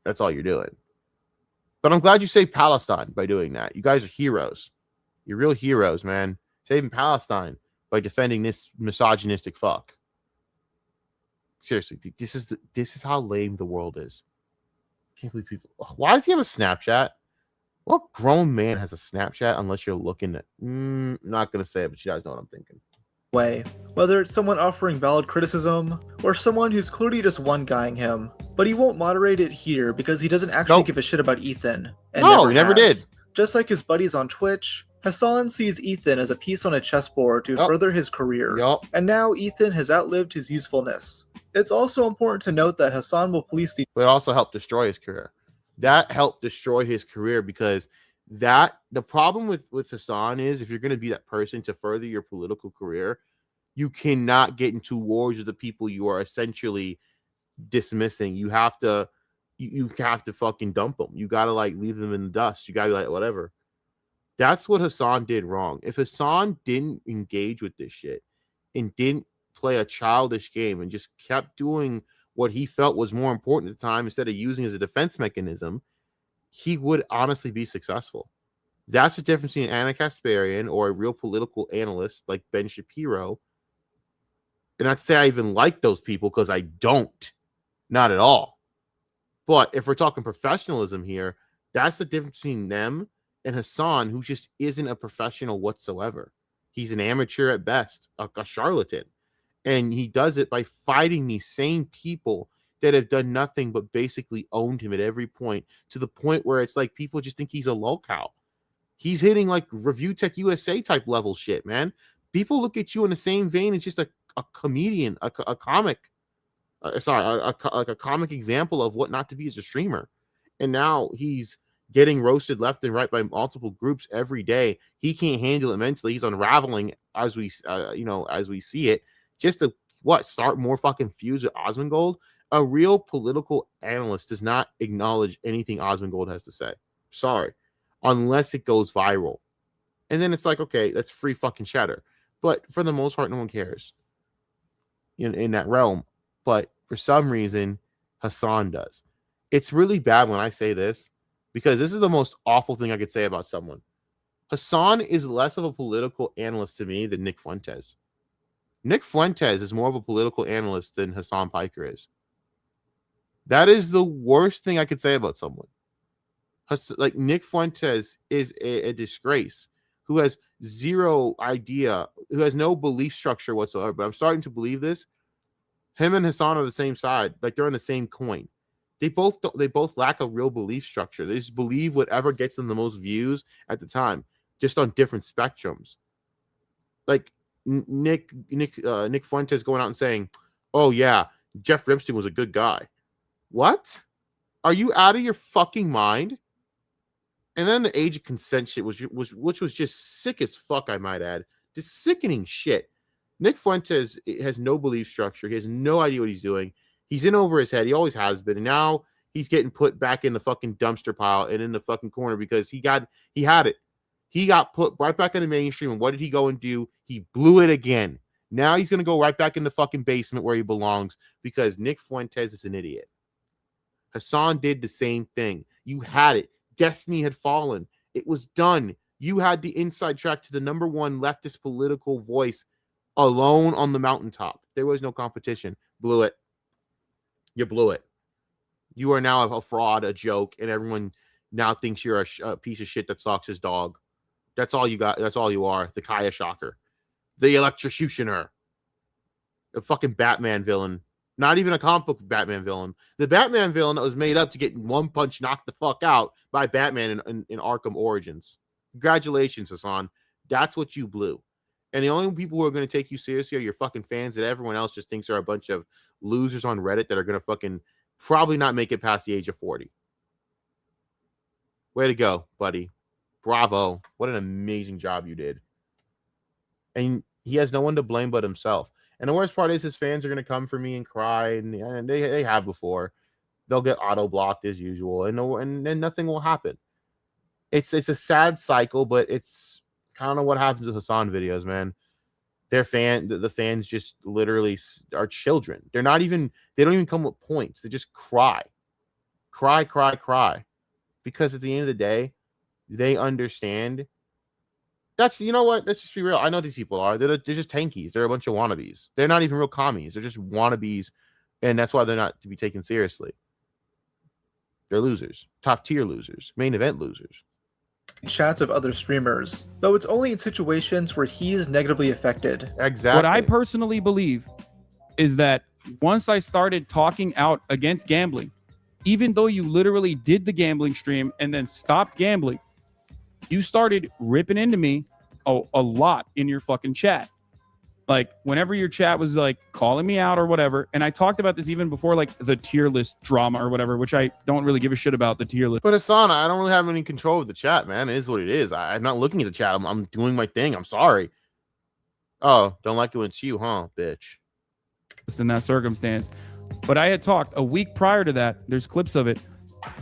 that's all you're doing. But I'm glad you saved Palestine by doing that. You guys are heroes. You're real heroes, man. Saving Palestine by defending this misogynistic fuck. Seriously, this is how lame the world is. I can't believe people. Why does he have a Snapchat? What grown man has a Snapchat unless you're looking at... I'm not going to say it, but you guys know what I'm thinking. Way. Whether it's someone offering valid criticism, or someone who's clearly just one-guying him. But he won't moderate it here because he doesn't actually give a shit about Ethan. And no, he never did. Just like his buddies on Twitch, Hasan sees Ethan as a piece on a chessboard to further his career. And now Ethan has outlived his usefulness. It's also important to note that Hasan will police the... But it also helped destroy his career. That helped destroy his career because the problem with Hasan is if you're going to be that person to further your political career, you cannot get into wars with the people you are essentially dismissing. You have to fucking dump them. You gotta like leave them in the dust. You gotta be like, whatever. That's what Hasan did wrong. If Hasan didn't engage with this shit and didn't play a childish game and just kept doing what he felt was more important at the time instead of using it as a defense mechanism, he would honestly be successful. That's the difference between Anna Kasparian or a real political analyst like Ben Shapiro. And I'd say I even like those people because I don't. Not at all. But if we're talking professionalism here, that's the difference between them and Hasan, who just isn't a professional whatsoever. He's an amateur at best, a charlatan. And he does it by fighting these same people that have done nothing but basically owned him at every point, to the point where it's like people just think he's a lolcow. He's hitting like Review Tech USA type level shit, man. People look at you in the same vein as just a comedian, a comic. Like a comic example of what not to be as a streamer. And now he's getting roasted left and right by multiple groups every day. He can't handle it mentally. He's unraveling as we see it. Just to start more fucking feuds with Osmongold. A real political analyst does not acknowledge anything Osmongold has to say. Sorry, unless it goes viral, and then it's like, okay, that's free fucking chatter. But for the most part, no one cares in that realm. But for some reason, Hasan does. It's really bad when I say this, because this is the most awful thing I could say about someone. Hasan is less of a political analyst to me than Nick Fuentes. Nick Fuentes is more of a political analyst than Hasan Piker is. That is the worst thing I could say about someone. Like, Nick Fuentes is a disgrace who has zero idea, who has no belief structure whatsoever. But I'm starting to believe this. Him and Hasan are the same side. Like, they're on the same coin. They both lack a real belief structure. They just believe whatever gets them the most views at the time, just on different spectrums. Like Nick Fuentes going out and saying, "Oh yeah, Jeff Rimstein was a good guy." What? Are you out of your fucking mind? And then the age of consent shit which was just sick as fuck, I might add. Just sickening shit. Nick Fuentes has no belief structure. He has no idea what he's doing. He's in over his head. He always has been. And now he's getting put back in the fucking dumpster pile and in the fucking corner because he had it. He got put right back in the mainstream. And what did he go and do? He blew it again. Now he's going to go right back in the fucking basement where he belongs because Nick Fuentes is an idiot. Hasan did the same thing. You had it. Destiny had fallen. It was done. You had the inside track to the number one leftist political voice alone on the mountaintop. There was no competition. Blew it. You blew it. You are now a fraud, a joke, and everyone now thinks you're a piece of shit that stalks his dog. That's all you got. That's all you are. The Kaya Shocker. The Electrocutioner. A fucking Batman villain. Not even a comic book Batman villain. The Batman villain that was made up to get one punch knocked the fuck out by Batman in Arkham Origins. Congratulations, Hasan. That's what you blew. And the only people who are going to take you seriously are your fucking fans that everyone else just thinks are a bunch of losers on Reddit that are going to fucking probably not make it past the age of 40. Way to go, buddy. Bravo. What an amazing job you did. And he has no one to blame but himself. And the worst part is his fans are going to come for me and cry, and they have before. They'll get auto-blocked as usual, and then nothing will happen. It's a sad cycle, but it's kind of what happens with Hasan videos, man. The fans just literally are children. They don't even come with points. They just cry. Because at the end of the day, they understand. You know what? Let's just be real. I know these people are. They're just tankies. They're a bunch of wannabes. They're not even real commies. They're just wannabes, and that's why they're not to be taken seriously. They're losers. Top tier losers. Main event losers. Chats of other streamers, though it's only in situations where he's negatively affected. Exactly. What I personally believe is that once I started talking out against gambling, even though you literally did the gambling stream and then stopped gambling, you started ripping into me a lot in your fucking chat. Like, whenever your chat was like calling me out or whatever, and I talked about this even before like the tier list drama or whatever, which I don't really give a shit about the tier list. But Hasan, I don't really have any control of the chat, man. It is what it is. I'm not looking at the chat. I'm doing my thing. I'm sorry. Oh, don't like it when it's you, huh, bitch? In that circumstance, But I had talked a week prior to that. There's clips of it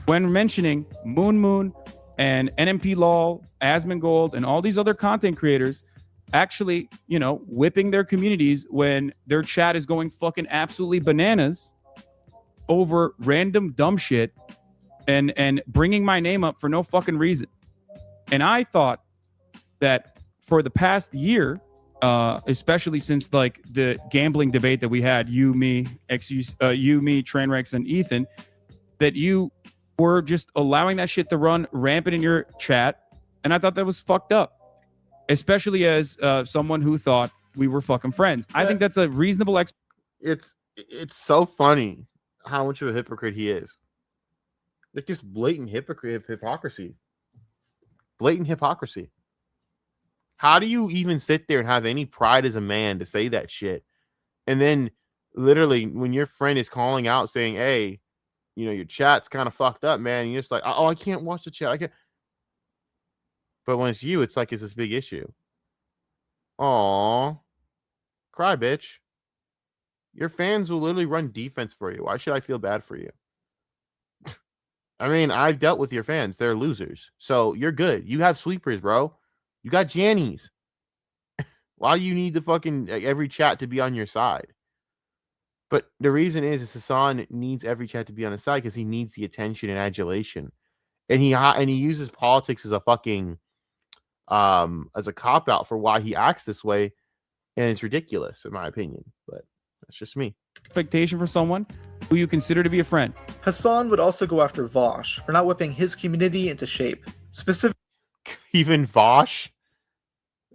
when mentioning Moon and NMP Lol, Asmongold, and all these other content creators actually, whipping their communities when their chat is going fucking absolutely bananas over random dumb shit and bringing my name up for no fucking reason. And I thought that for the past year, especially since like the gambling debate that we had, you, me, Trainwrecks, and Ethan, that you were just allowing that shit to run rampant in your chat. And I thought that was fucked up, especially as someone who thought we were fucking friends. I think that's a reasonable It's so funny how much of a hypocrite he is. Like just blatant hypocrisy. Blatant hypocrisy. How do you even sit there and have any pride as a man to say that shit? And then literally when your friend is calling out saying, hey, your chat's kind of fucked up, man. And you're just like, oh, I can't watch the chat. I can't. But when it's you, it's like it's this big issue. Aw. Cry, bitch. Your fans will literally run defense for you. Why should I feel bad for you? I mean, I've dealt with your fans. They're losers. So you're good. You have sweepers, bro. You got Jannies. Why do you need the fucking every chat to be on your side? But the reason is Hasan needs every chat to be on his side because he needs the attention and adulation. And he uses politics as a fucking as a cop out for why he acts this way. And it's ridiculous, in my opinion. But that's just me. Expectation for someone who you consider to be a friend. Hasan would also go after Vosh for not whipping his community into shape. Specifically, even Vosh?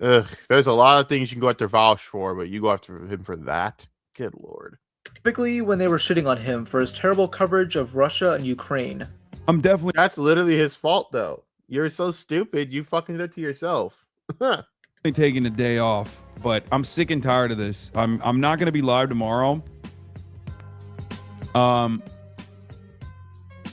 Ugh, there's a lot of things you can go after Vosh for, but you go after him for that? Good lord. Specifically when they were shitting on him for his terrible coverage of Russia and Ukraine. That's literally his fault, though. You're so stupid. You fucking did that to yourself. Taking a day off, but I'm sick and tired of this. I'm not gonna be live tomorrow.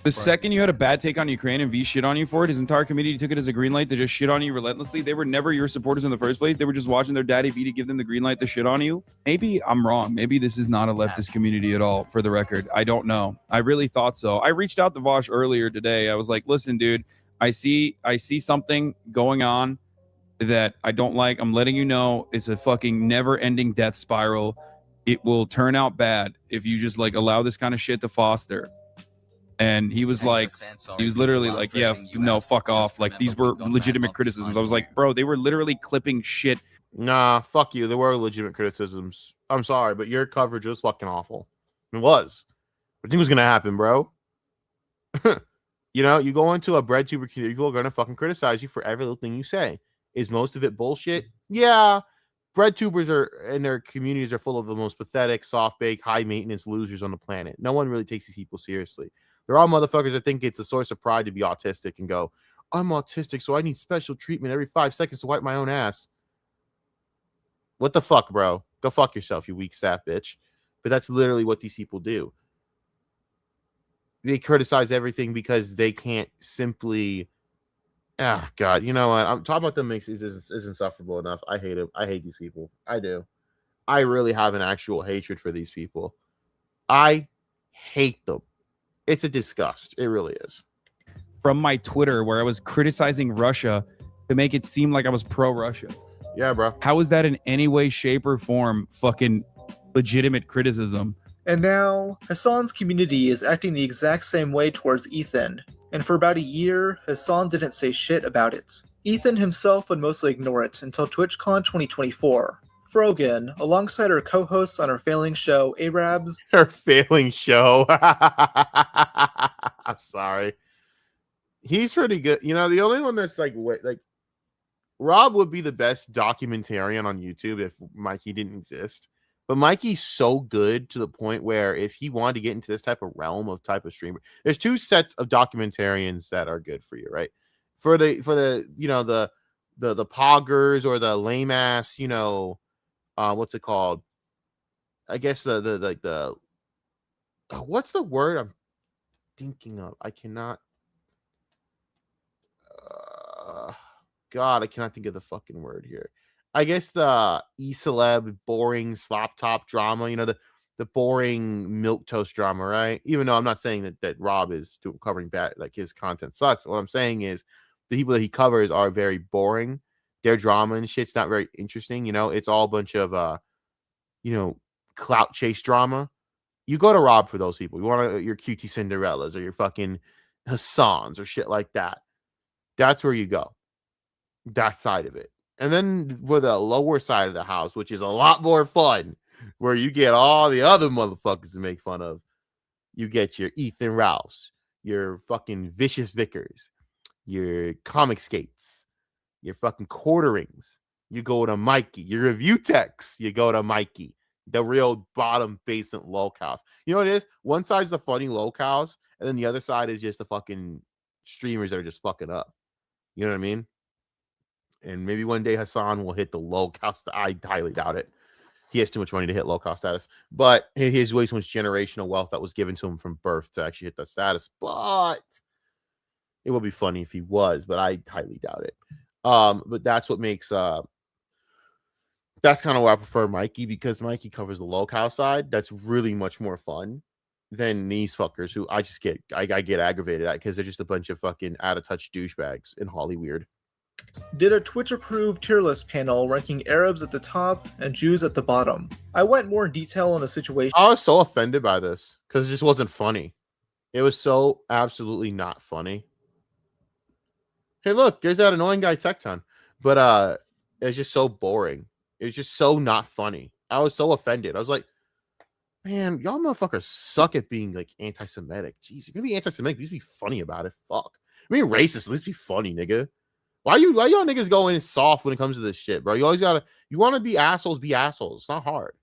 The second you had a bad take on Ukraine and V shit on you for it, his entire community took it as a green light to just shit on you relentlessly. They were never your supporters in the first place. They were just watching their daddy V to give them the green light to shit on you. Maybe I'm wrong. Maybe this is not a leftist community at all, for the record. I don't know. I really thought so. I reached out to Vosh earlier today. I was like, listen, dude, I see something going on that I don't like. I'm letting you know it's a fucking never-ending death spiral. It will turn out bad if you just like allow this kind of shit to foster. And he was like, he was literally like, yeah, no, fuck off. Like, these were legitimate criticisms. I was like, bro, they were literally clipping shit. Nah, fuck you. There were legitimate criticisms. I'm sorry, but your coverage was fucking awful. It was. I think it was going to happen, bro. You go into a bread tuber community, people are going to fucking criticize you for every little thing you say. Is most of it bullshit? Yeah. Bread tubers and their communities are full of the most pathetic, soft-baked, high-maintenance losers on the planet. No one really takes these people seriously. They're all motherfuckers that think it's a source of pride to be autistic and go, I'm autistic, so I need special treatment every 5 seconds to wipe my own ass. What the fuck, bro? Go fuck yourself, you weak staff bitch. But that's literally what these people do. They criticize everything because they can't simply... Ah, God, you know what? I'm talking about them makes is insufferable enough. I hate it. I hate these people. I do. I really have an actual hatred for these people. I hate them. It's a disgust. It really is. From my Twitter where I was criticizing Russia to make it seem like I was pro-Russia. Yeah, bro. How is that in any way, shape, or form fucking legitimate criticism? And now, Hasan's community is acting the exact same way towards Ethan. And for about a year, Hasan didn't say shit about it. Ethan himself would mostly ignore it until TwitchCon 2024. Frogan, alongside her co-hosts on her failing show, Arabs. Her failing show. I'm sorry. He's pretty good. The only one that's like Rob would be the best documentarian on YouTube if Mikey didn't exist. But Mikey's so good to the point where if he wanted to get into this type of realm of type of streamer, there's two sets of documentarians that are good for you, right? For the poggers or the lame ass, what's it called? I guess the what's the word I'm thinking of? I cannot. God, I cannot think of the fucking word here. I guess the e-celeb, boring, slop top drama, boring milquetoast drama, right? Even though I'm not saying that Rob is covering bad, like his content sucks. What I'm saying is the people that he covers are very boring. Their drama and shit's not very interesting. You know, it's all a bunch of clout chase drama. You go to Rob for those people. You want your QT Cinderellas or your fucking Hassans or shit like that. That's where you go. That side of it. And then for the lower side of the house, which is a lot more fun, where you get all the other motherfuckers to make fun of. You get your Ethan Rouse, your fucking Vicious Vickers, your Comic Skates, your fucking Quarterings. You go to Mikey. Your Review Techs, you go to Mikey. The real bottom basement locals. You know what it is? One side's the funny locals, and then the other side is just the fucking streamers that are just fucking up. You know what I mean? And maybe one day Hasan will hit the low cost. I highly doubt it. He has too much money to hit low cost status. But he has way too much generational wealth that was given to him from birth to actually hit that status. But it would be funny if he was, but I highly doubt it. But that's what makes that's kind of why I prefer Mikey, because Mikey covers the low-cow side. That's really much more fun than these fuckers who I get aggravated at because they're just a bunch of fucking out-of-touch douchebags in Hollyweird. Did a Twitch-approved tier list panel ranking Arabs at the top and Jews at the bottom. I went more in detail on the situation. I was so offended by this because it just wasn't funny. It was so absolutely not funny. Hey, look, there's that annoying guy Tecton. But it's just so boring. It was just so not funny. I was so offended. I was like, man, y'all motherfuckers suck at being like anti-Semitic. Jeez, you're gonna be anti-Semitic. Just be funny about it. Fuck. I mean, racist. At least be funny, nigga. Why y'all niggas going soft when it comes to this shit, bro? You always you want to be assholes, be assholes. It's not hard.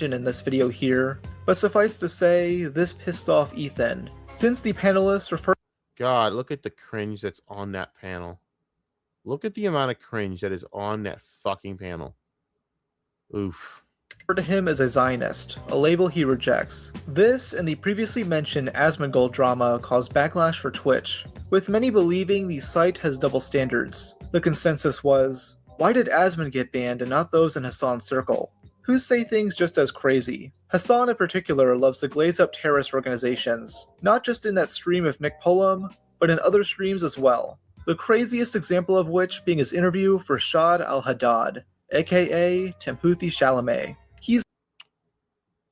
In this video here, but suffice to say, this pissed off Ethan. Since the panelists refer. God, look at the cringe that's on that panel. Look at the amount of cringe that is on that fucking panel. Oof. To him as a Zionist, a label he rejects. This and the previously mentioned Asmongold drama caused backlash for Twitch, with many believing the site has double standards. The consensus was, why did Asmon get banned and not those in Hasan's circle? Who say things just as crazy? Hasan in particular loves to glaze up terrorist organizations, not just in that stream of Nick Pullum, but in other streams as well. The craziest example of which being his interview for Shad al-Haddad, aka Timothy Chalamet.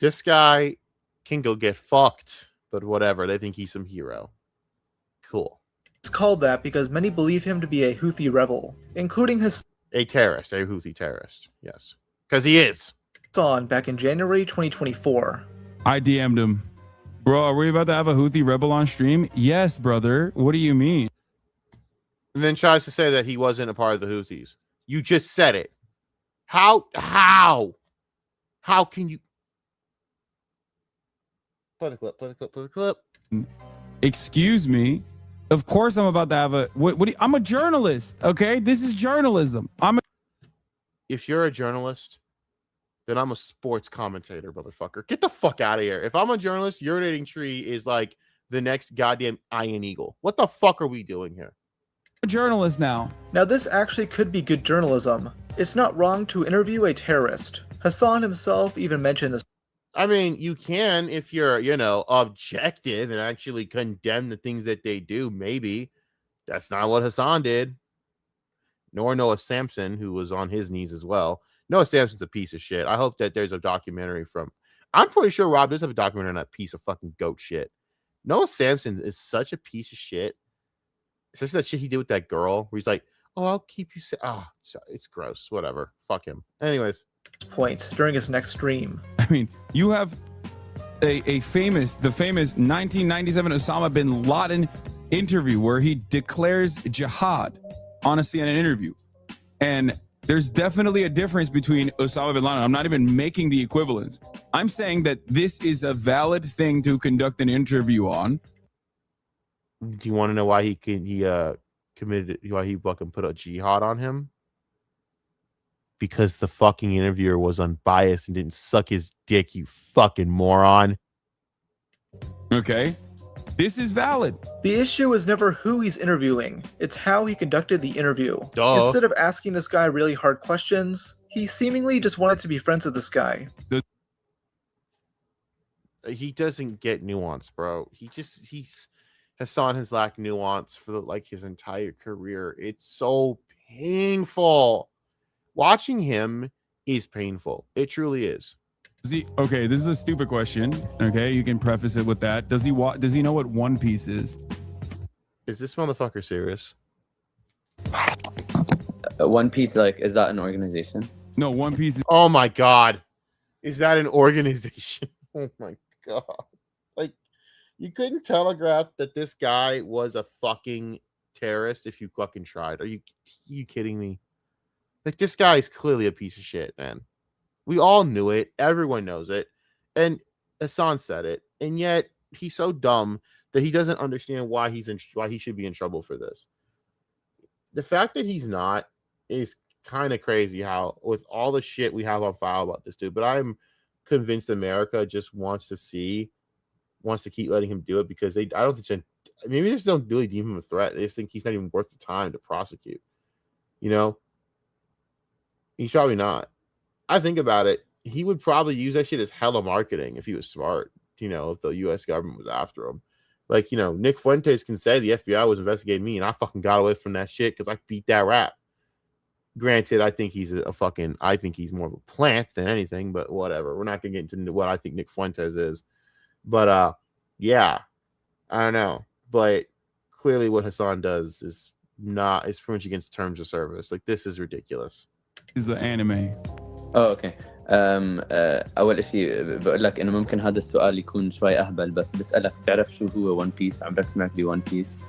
This guy can go get fucked, but whatever. They think he's some hero. Cool. It's called that because many believe him to be a Houthi rebel, including his a terrorist, a Houthi terrorist. Yes, because he is. On back in January 2024. I DM'd him. Bro, are we about to have a Houthi rebel on stream? Yes, brother. What do you mean? And then tries to say that he wasn't a part of the Houthis. You just said it. How can you? Play the clip. Excuse me. Of course I'm about to have a I'm a journalist, okay? This is journalism. If you're a journalist, then I'm a sports commentator, motherfucker. Get the fuck out of here. If I'm a journalist, urinating tree is like the next goddamn Iron Eagle. What the fuck are we doing here? A journalist now. Now this actually could be good journalism. It's not wrong to interview a terrorist. Hasan himself even mentioned this. I mean, you can if you're, objective and actually condemn the things that they do. Maybe that's not what Hasan did, nor Noah Samson, who was on his knees as well. Noah Samson's a piece of shit. I hope that there's a documentary from. I'm pretty sure Rob does have a documentary on that piece of fucking goat shit. Noah Samson is such a piece of shit. Especially that shit he did with that girl, where he's like, "Oh, I'll keep you safe." Ah, it's gross. Whatever. Fuck him. Anyways. Point during his next stream. I mean, you have the famous 1997 Osama bin Laden interview where he declares jihad on a CNN interview. And there's definitely a difference between Osama bin Laden. I'm not even making the equivalence. I'm saying that this is a valid thing to conduct an interview on. Do you want to know why he committed, why he fucking put a jihad on him? Because the fucking interviewer was unbiased and didn't suck his dick, you fucking moron. Okay. This is valid. The issue is never who he's interviewing. It's how he conducted the interview. Duh. Instead of asking this guy really hard questions, he seemingly just wanted to be friends with this guy. He doesn't get nuance, bro. Hasan has lacked nuance for his entire career. It's so painful. Watching him is painful. It truly is. Okay, this is a stupid question. Okay, you can preface it with that. Does he know what One Piece is? Is this motherfucker serious? One Piece, like, is that an organization? No, One Piece is... Oh my god. Is that an organization? Oh my god. Like, you couldn't telegraph that this guy was a fucking terrorist if you fucking tried. Are you kidding me? Like, this guy is clearly a piece of shit, man. We all knew it. Everyone knows it. And Hasan said it. And yet he's so dumb that he doesn't understand why he should be in trouble for this. The fact that he's not is kind of crazy, how with all the shit we have on file about this dude, but I'm convinced America just wants to keep letting him do it because maybe they just don't really deem him a threat. They just think he's not even worth the time to prosecute. You know? He's probably not. I think about it. He would probably use that shit as hella marketing if he was smart, if the U.S. government was after him. Like, Nick Fuentes can say the FBI was investigating me and I fucking got away from that shit because I beat that rap. Granted, I think he's I think he's more of a plant than anything, but whatever. We're not going to get into what I think Nick Fuentes is. But, yeah, I don't know. But clearly what Hasan does is pretty much against terms of service. Like, this is ridiculous. This is an anime. اوكي اول شيء بقول لك انه ممكن هذا السؤال يكون شوي اهبل بس بسالك تعرف شو هو ون بيس عمرك سمعت بون بيس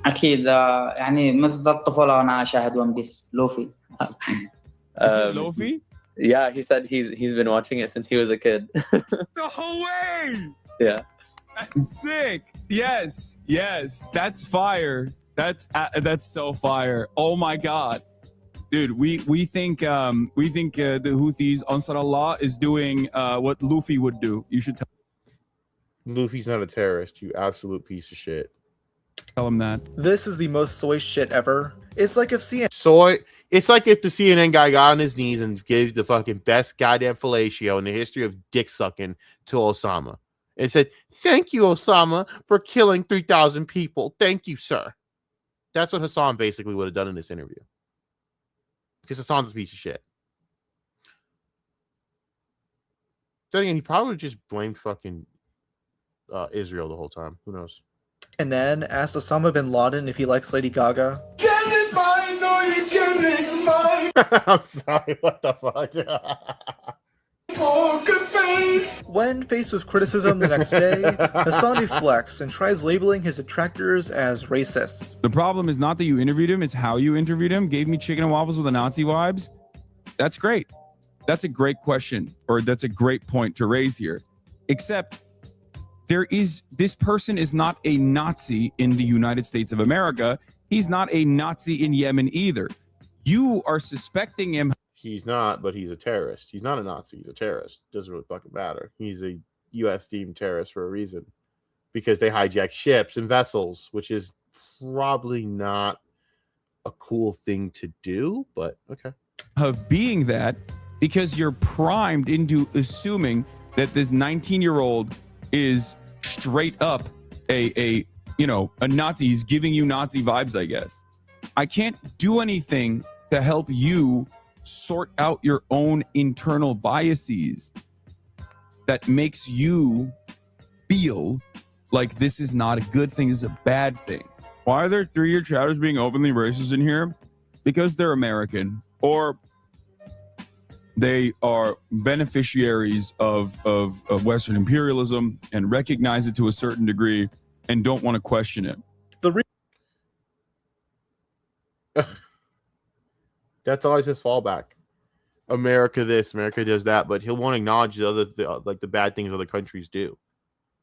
اكيد يعني منذ الطفوله وانا اشاهد ون بيس لوفي Luffy? Yeah, he said he's been watching it since he was a kid. No way! Yeah. That's sick. Yes. That's fire. That's so fire. Oh my god. Dude, we think the Houthis, Ansar Allah, is doing what Luffy would do. You should tell Luffy's not a terrorist, you absolute piece of shit. Tell him that. This is the most soy shit ever. It's like if It's like if the CNN guy got on his knees and gave the fucking best goddamn fellatio in the history of dick sucking to Osama. And said, "Thank you, Osama, for killing 3,000 people. Thank you, sir." That's what Hasan basically would have done in this interview. Because Hasan's a piece of shit. Then again, he probably just blamed fucking Israel the whole time. Who knows? And then asked Osama bin Laden if he likes Lady Gaga. I'm sorry, what the fuck? When faced with criticism the next day, Hasan deflects and tries labeling his detractors as racists. The problem is not that you interviewed him, it's how you interviewed him. Gave me chicken and waffles with the Nazi vibes. That's great. That's a great question, or that's a great point to raise here. Except this person is not a Nazi in the United States of America. He's not a Nazi in Yemen either. You are suspecting him. He's not, but he's a terrorist. He's not a Nazi. He's a terrorist. Doesn't really fucking matter. He's a U.S. deemed terrorist for a reason. Because they hijack ships and vessels, which is probably not a cool thing to do, but okay. Of being that, because you're primed into assuming that this 19-year-old is straight up a Nazi. He's giving you Nazi vibes, I guess. I can't do anything to help you sort out your own internal biases that makes you feel like this is not a good thing, this is a bad thing. Why are there 3-year chatters being openly racist in here? Because they're American, or they are beneficiaries of Western imperialism and recognize it to a certain degree and don't want to question it. That's always his fallback. America this, America does that, but he won't acknowledge the bad things other countries do.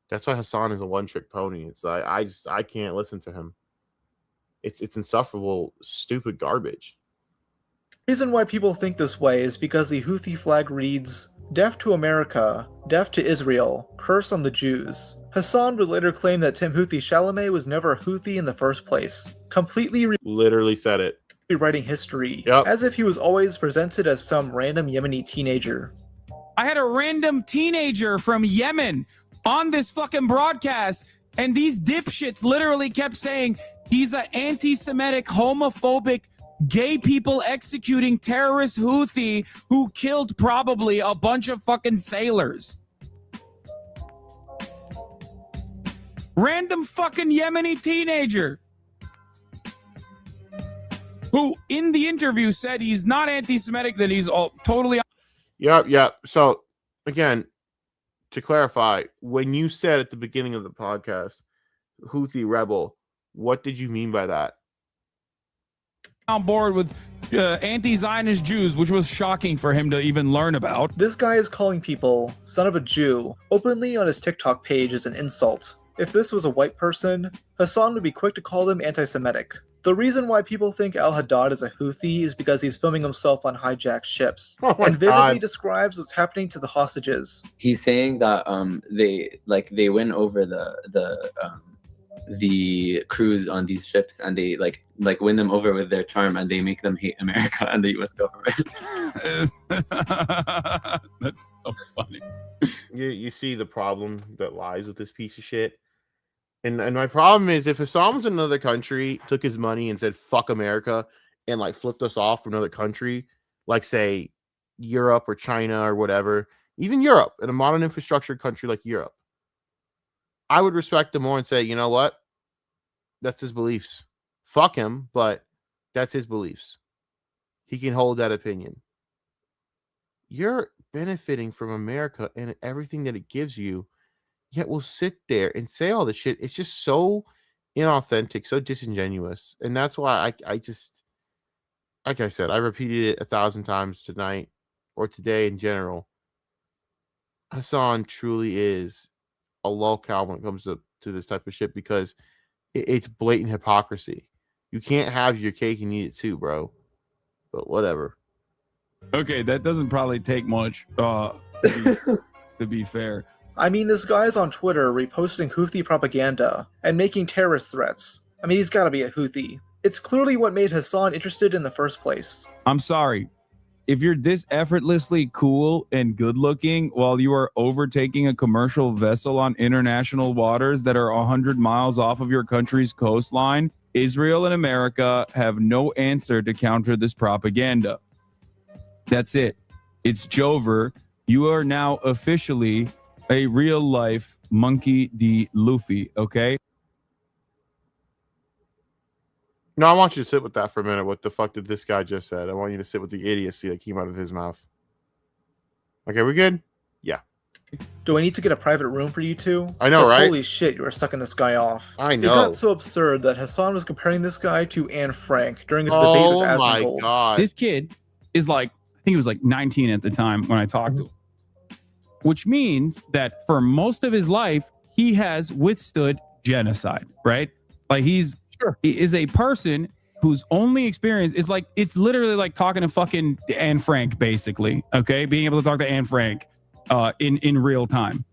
That's why Hasan is a one-trick pony. It's like I can't listen to him. It's insufferable, stupid garbage. The reason why people think this way is because the Houthi flag reads, "Death to America, death to Israel, curse on the Jews." Hasan would later claim that Timothy Chalamet was never a Houthi in the first place, completely literally said it. Rewriting history, yep. As if he was always presented as some random Yemeni teenager. I had a random teenager from Yemen on this fucking broadcast, and these dipshits literally kept saying he's an anti-Semitic, homophobic, gay people executing terrorist Houthi who killed probably a bunch of fucking sailors. Random fucking Yemeni teenager who in the interview said he's not anti-Semitic, that he's all totally. Yep. So again, to clarify, when you said at the beginning of the podcast, Houthi rebel, what did you mean by that? On board with anti-Zionist Jews, which was shocking for him to even learn about. This guy is calling people son of a Jew openly on his TikTok page as an insult. If this was a white person, Hasan would be quick to call them anti-Semitic. The reason why people think Al-Haddad is a Houthi is because he's filming himself on hijacked ships and vividly describes what's happening to the hostages. He's saying that they win over the crews on these ships, and they like win them over with their charm, and they make them hate America and the U.S. government. That's so funny. You see the problem that lies with this piece of shit. And my problem is, if Hasan was in another country, took his money and said fuck America and like flipped us off from another country, like say Europe or China or whatever, even Europe, in a modern infrastructure country like Europe, I would respect him more and say, you know what? That's his beliefs. Fuck him, but that's his beliefs. He can hold that opinion. You're benefiting from America and everything that it gives you, yet we'll sit there and say all this shit. It's just so inauthentic, so disingenuous. And that's why I just, like I said, I repeated it 1,000 times tonight or today in general. Hasan truly is a lolcow when it comes to this type of shit, because it's blatant hypocrisy. You can't have your cake and eat it too, bro. But whatever. Okay, that doesn't probably take much to be fair. I mean, this guy's on Twitter reposting Houthi propaganda and making terrorist threats. I mean, he's got to be a Houthi. It's clearly what made Hasan interested in the first place. I'm sorry. If you're this effortlessly cool and good looking while you are overtaking a commercial vessel on international waters that are 100 miles off of your country's coastline, Israel and America have no answer to counter this propaganda. That's it. It's Jover. You are now officially a real life monkey D. Luffy, okay? No, I want you to sit with that for a minute. What the fuck did this guy just said? I want you to sit with the idiocy that came out of his mouth. Okay, we good? Yeah. Do I need to get a private room for you two? I know, right? Holy shit, you were sucking this guy off. I know. It got so absurd that Hasan was comparing this guy to Anne Frank during his debate with Asmongold. Oh my god. This kid is like, I think he was like 19 at the time when I talked to him. Which means that for most of his life, he has withstood genocide, right? Like he is a person whose only experience is like, it's literally like talking to fucking Anne Frank, basically. Okay. Being able to talk to Anne Frank in real time.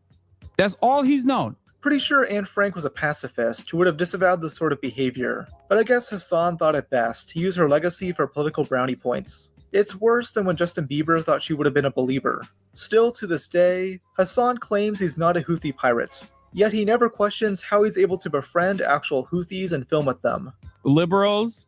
That's all he's known. Pretty sure Anne Frank was a pacifist who would have disavowed this sort of behavior. But I guess Hasan thought it best to use her legacy for political brownie points. It's worse than when Justin Bieber thought she would have been a believer. Still to this day, Hasan claims he's not a Houthi pirate. Yet he never questions how he's able to befriend actual Houthis and film with them. Liberals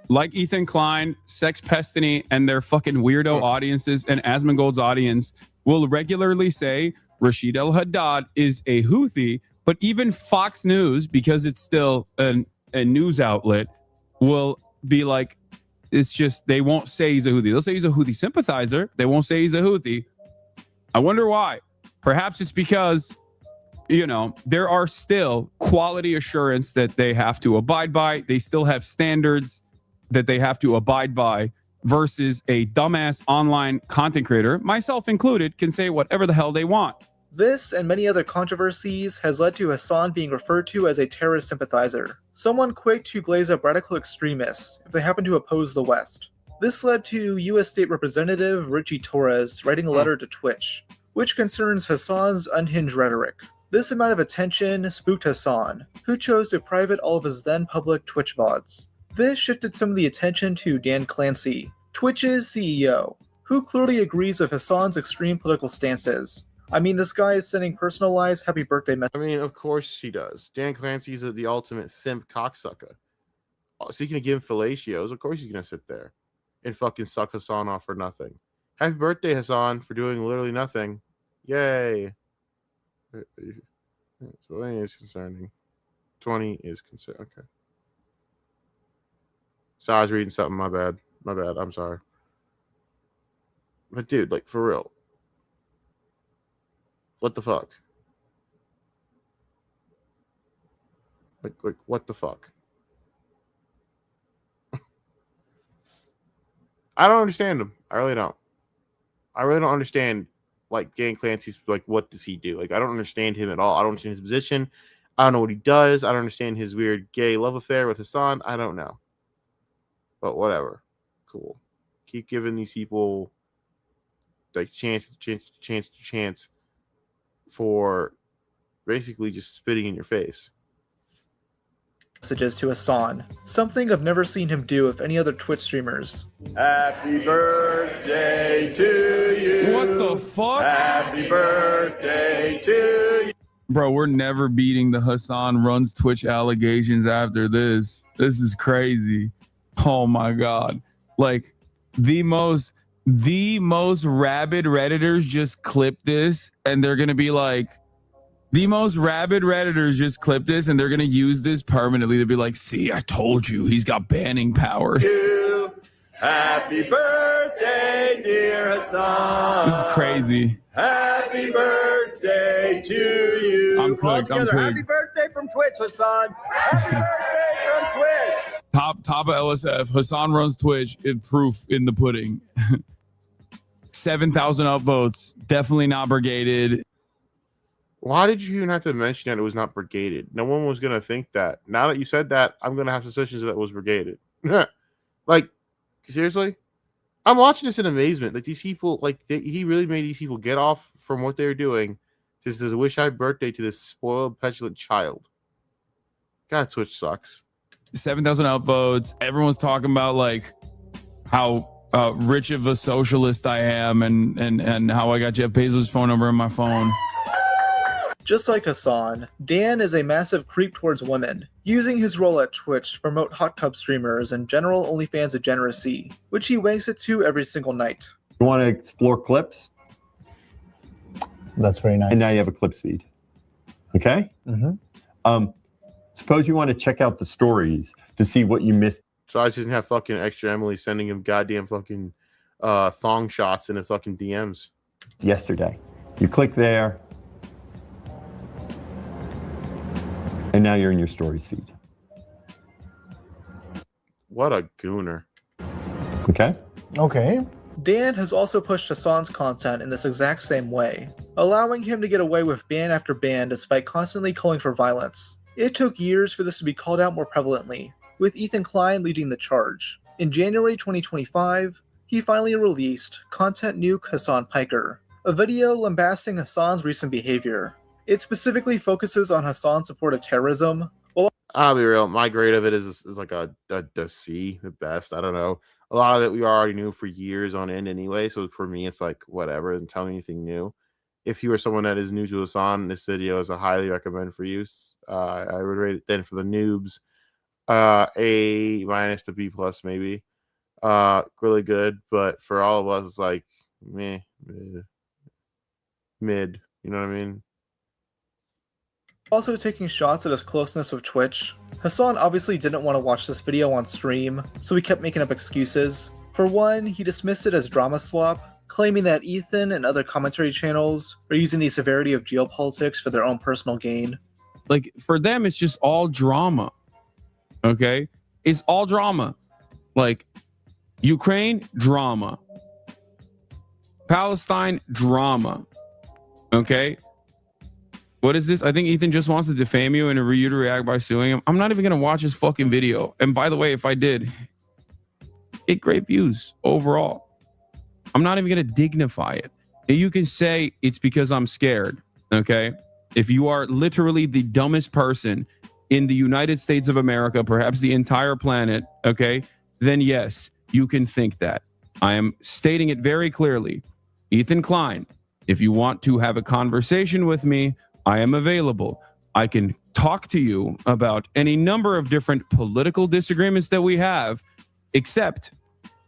like Ethan Klein, Sex Pestany, and their fucking weirdo audiences and Asmongold's audience will regularly say Rashid al-Haddad is a Houthi, but even Fox News, because it's still a news outlet, will be like, it's just, they won't say he's a Houthi. They'll say he's a Houthi sympathizer. They won't say he's a Houthi. I wonder why. Perhaps it's because, you know, there are still quality assurance that they have to abide by. They still have standards that they have to abide by versus a dumbass online content creator, myself included, can say whatever the hell they want. This and many other controversies has led to Hasan being referred to as a terrorist sympathizer, someone quick to glaze up radical extremists if they happen to oppose the West. This led to U.S. State Representative Richie Torres writing a letter to Twitch, which concerns Hasan's unhinged rhetoric. This amount of attention spooked Hasan, who chose to private all of his then public Twitch VODs. This shifted some of the attention to Dan Clancy, Twitch's CEO, who clearly agrees with Hasan's extreme political stances, I mean, this guy is sending personalized happy birthday messages. I mean, of course he does. Dan Clancy's the ultimate simp cocksucker. Speaking of giving fellatios, of course he's going to sit there and fucking suck Hasan off for nothing. Happy birthday, Hasan, for doing literally nothing. Yay. So 20 is concerning. 20 is concerned. Okay. So I was reading something. My bad. I'm sorry. But dude, like, for real. What the fuck? Like what the fuck? I don't understand him. I really don't. I really don't understand, like, Dan Clancy's, like, what does he do? Like, I don't understand him at all. I don't understand his position. I don't know what he does. I don't understand his weird gay love affair with Hasan. I don't know. But whatever. Cool. Keep giving these people, like, chance for basically just spitting in your face. Messages to Hasan, something I've never seen him do with any other Twitch streamers. Happy birthday to you. What the fuck? Happy birthday to you. Bro, we're never beating the Hasan runs Twitch allegations after this. This is crazy. Oh my god. Like, the most rabid Redditors just clip this and they're gonna be like, the most rabid Redditors just clip this and they're gonna use this permanently to be like, see, I told you, he's got banning powers. Happy birthday, dear Hasan. This is crazy. Happy birthday to you. I'm cooked. Happy birthday from Twitch, Hasan. Happy birthday from Twitch. Top of LSF. Hasan runs Twitch. Proof in the pudding. 7,000 upvotes. Definitely not brigaded. Why did you even have to mention that it was not brigaded? No one was going to think that. Now that you said that, I'm going to have suspicions that it was brigaded. Like, seriously? I'm watching this in amazement. Like, these people, like, he really made these people get off from what they're doing just to wish happy birthday to this spoiled, petulant child. God, Twitch sucks. 7,000 upvotes. Everyone's talking about, like, how rich of a socialist I am and how I got Jeff Bezos' phone number in my phone. Just like Hasan, Dan is a massive creep towards women, using his role at Twitch to promote hot tub streamers and general OnlyFans degeneracy, which he wanks it to every single night. You want to explore clips? That's very nice. And now you have a clips feed. Okay? Mm-hmm. Suppose you want to check out the stories to see what you missed. So I just didn't have fucking extra Emily sending him goddamn fucking thong shots in his fucking DMs. Yesterday. You click there. And now you're in your stories feed. What a gooner. Okay. Okay. Dan has also pushed Hasan's content in this exact same way, allowing him to get away with ban after ban despite constantly calling for violence. It took years for this to be called out more prevalently, with Ethan Klein leading the charge. In January 2025, he finally released Content Nuke Hasan Piker, a video lambasting Hasan's recent behavior. It specifically focuses on Hasan's support of terrorism. Well, I'll be real. My grade of it is like a C at best. I don't know. A lot of it we already knew for years on end anyway. So for me, it's like whatever. And tell me anything new. If you are someone that is new to Hasan, this video is a highly recommend for use. I would rate it then for the noobs, A- to B+ maybe. Really good, but for all of us, it's like mid. You know what I mean? Also taking shots at his closeness with Twitch. Hasan obviously didn't want to watch this video on stream, so he kept making up excuses. For one, he dismissed it as drama slop, claiming that Ethan and other commentary channels are using the severity of geopolitics for their own personal gain. Like, for them, it's just all drama. Okay? It's all drama. Like, Ukraine, drama. Palestine, drama. Okay? What is this? I think Ethan just wants to defame you and you to react by suing him. I'm not even going to watch his fucking video. And by the way, if I did, get great views overall. I'm not even going to dignify it. You can say it's because I'm scared. Okay? If you are literally the dumbest person in the United States of America, perhaps the entire planet, okay, then yes, you can think that. I am stating it very clearly. Ethan Klein If you want to have a conversation with me, I am available. I can talk to you about any number of different political disagreements that we have, except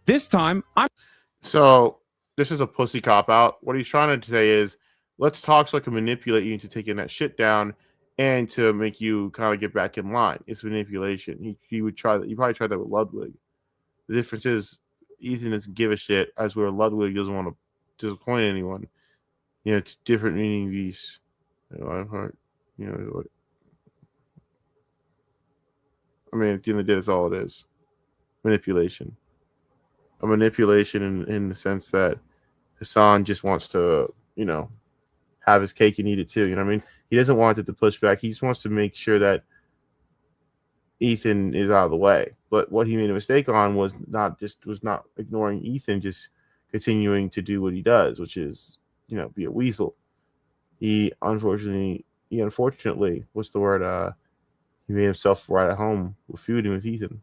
this time I'm. So this is a pussy cop out. What he's trying to say is, let's talk so I can manipulate you into taking that shit down and to make you kind of get back in line. It's manipulation. He would try that. He probably tried that with Ludwig. The difference is Ethan doesn't give a shit, as where Ludwig doesn't want to disappoint anyone. You know, it's different meaning these. You know, I mean, at the end of the day, that's all it is. Manipulation. A manipulation in the sense that Hasan just wants to, you know, have his cake and eat it too. You know what I mean? He doesn't want it to push back. He just wants to make sure that Ethan is out of the way. But what he made a mistake on was not ignoring Ethan, just continuing to do what he does, which is, you know, be a weasel. He unfortunately, what's the word? He made himself right at home with feuding with Ethan.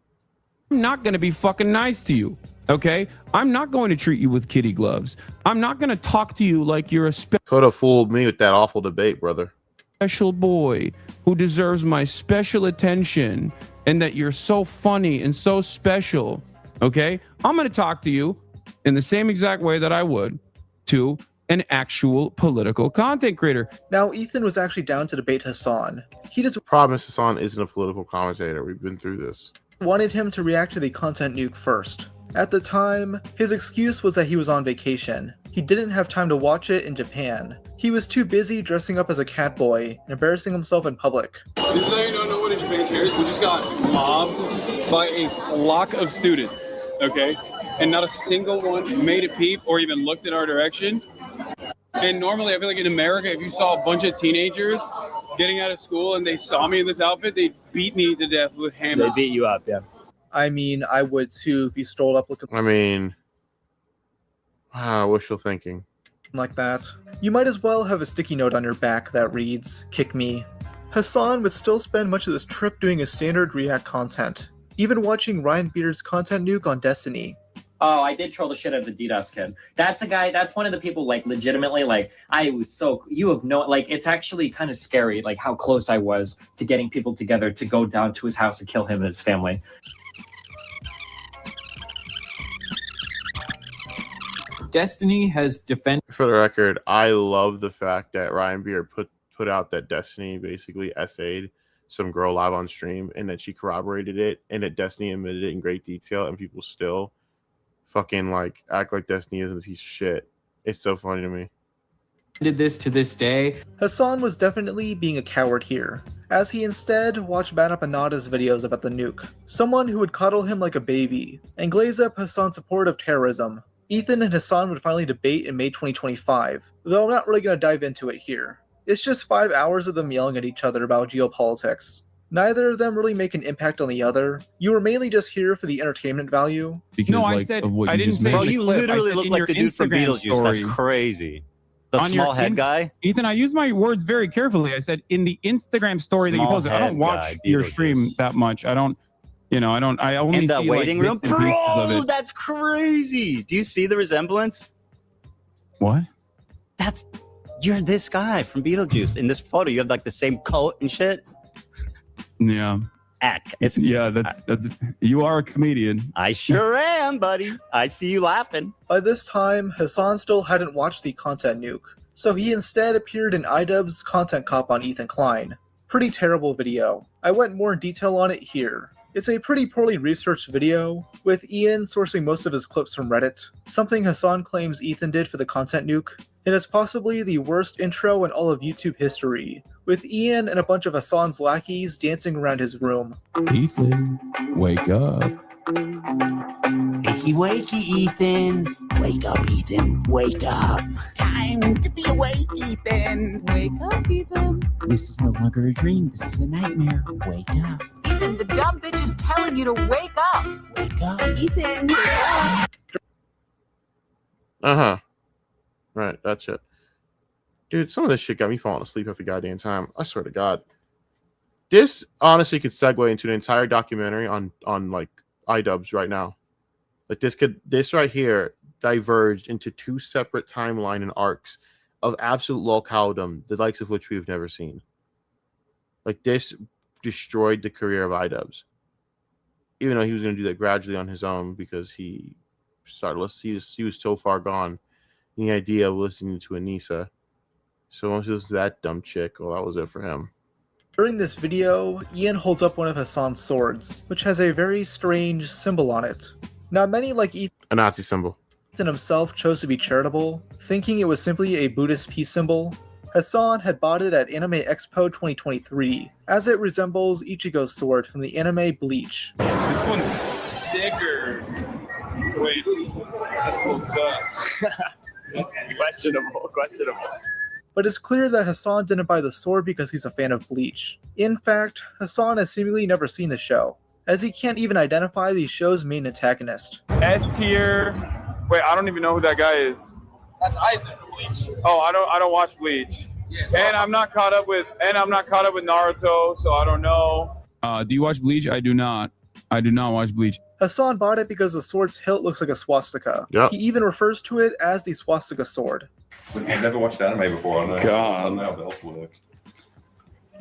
I'm not going to be fucking nice to you, okay? I'm not going to treat you with kitty gloves. I'm not going to talk to you like you're a could have fooled me with that awful debate, brother. Special boy who deserves my special attention, and that you're so funny and so special, okay? I'm going to talk to you in the same exact way that I would to an actual political content creator. Now, Ethan was actually down to debate Hasan. He just problem is Hasan isn't a political commentator. We've been through this. Wanted him to react to the content nuke first. At the time, his excuse was that he was on vacation. He didn't have time to watch it in Japan. He was too busy dressing up as a cat boy and embarrassing himself in public. This is how you don't know what in Japan cares. We just got mobbed by a flock of students, okay? And not a single one made a peep or even looked in our direction. And normally, I feel like in America, if you saw a bunch of teenagers getting out of school and they saw me in this outfit, they'd beat me to death with hammers. They beat you up, yeah. I mean, I would too if you strolled up looking wishful thinking. like that. You might as well have a sticky note on your back that reads, "Kick me." Hasan would still spend much of this trip doing his standard React content, even watching Ryan Beard's content nuke on Destiny. Oh, I did troll the shit out of the DDoS kid. That's a guy, that's one of the people, like, legitimately, like, you have no, like, it's actually kind of scary, like, how close I was to getting people together to go down to his house and kill him and his family. Destiny has defended. For the record, I love the fact that Ryan Beard put out that Destiny basically essayed some girl live on stream, and that she corroborated it, and that Destiny admitted it in great detail, and people still fucking like act like Destiny isn't a piece of shit. It's so funny to me. Did this to this day. Hasan was definitely being a coward here, as he instead watched Banapanada's videos about the nuke, someone who would cuddle him like a baby, and glaze up Hasan's support of terrorism. Ethan and Hasan would finally debate in May 2025, though I'm not really going to dive into it here. It's just 5 hours of them yelling at each other about geopolitics. Neither of them really make an impact on the other. You were mainly just here for the entertainment value. Because, No, I like, said- of what I you didn't just say- made. Bro, You literally look like the dude from Instagram Beetlejuice. story. That's crazy. The On your small head guy. Ethan, I use my words very carefully. I said in the Instagram story that you Small posted. I don't head watch guy, your Beetlejuice. stream that much. I don't. I only In that see waiting like room, bits and pieces of bro. it. That's crazy. Do you see the resemblance? What? You're this guy from Beetlejuice. In this photo, you have like the same coat and shit. Yeah. It's That's you are a comedian. I sure am, buddy. I see you laughing. By this time, Hasan still hadn't watched the content nuke, so he instead appeared in iDubbbz's content cop on Ethan Klein. Pretty terrible video. I went more in detail on it here. It's a pretty poorly researched video, with Ian sourcing most of his clips from Reddit, something Hasan claims Ethan did for the content nuke. It is possibly the worst intro in all of YouTube history, with Ian and a bunch of Hasan's lackeys dancing around his room. Ethan, wake up. Wakey, wakey, Ethan. Wake up, Ethan. Wake up. Time to be awake, Ethan. Wake up, Ethan. This is no longer a dream. This is a nightmare. Wake up. Ethan, the dumb bitch is telling you to wake up. Wake up, Ethan. Right, that's it. Dude, some of this shit got me falling asleep half the goddamn time. I swear to God. This honestly could segue into an entire documentary on like iDubbbz right now. Like this right here diverged into two separate timeline and arcs of absolute lolcowdom, the likes of which we've never seen. Like, this destroyed the career of iDubbbz. Even though he was going to do that gradually on his own because he was so far gone in the idea of listening to Anissa. So once he listened to that dumb chick, well, that was it for him. During this video, Ian holds up one of Hasan's swords, which has a very strange symbol on it. Now, many like Ethan, A Nazi symbol. Ethan himself chose to be charitable, thinking it was simply a Buddhist peace symbol. Hasan had bought it at Anime Expo 2023, as it resembles Ichigo's sword from the anime Bleach. This one's sicker. Wait, that's a little sus. That's questionable. But it's clear that Hasan didn't buy the sword because he's a fan of Bleach. In fact, Hasan has seemingly never seen the show, as he can't even identify the show's main antagonist. S tier. Wait, I don't even know who that guy is. That's Isaac from Bleach. Oh, I don't watch Bleach. Yes. And I'm not caught up with Naruto, so I don't know. Do you watch Bleach? I do not. I do not watch Bleach. Hasan bought it because the sword's hilt looks like a swastika. Yep. He even refers to it as the swastika sword. I've never watched anime before. I don't know how belts work.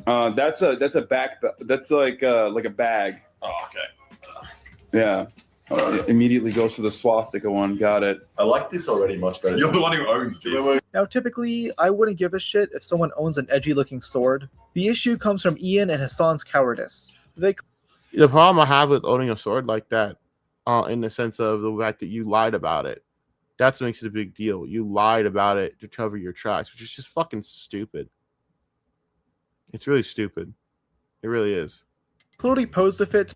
That's a back. That's like a bag. Oh, okay. Yeah. It immediately goes for the swastika one. Got it. I like this already much better. You're the one who owns this. Now, typically, I wouldn't give a shit if someone owns an edgy-looking sword. The issue comes from Ian and Hasan's cowardice. The problem I have with owning a sword like that, in the sense of the fact that you lied about it, that's what makes it a big deal. You lied about it to cover your tracks, which is just fucking stupid. It's really stupid. It really is. clearly posed the fit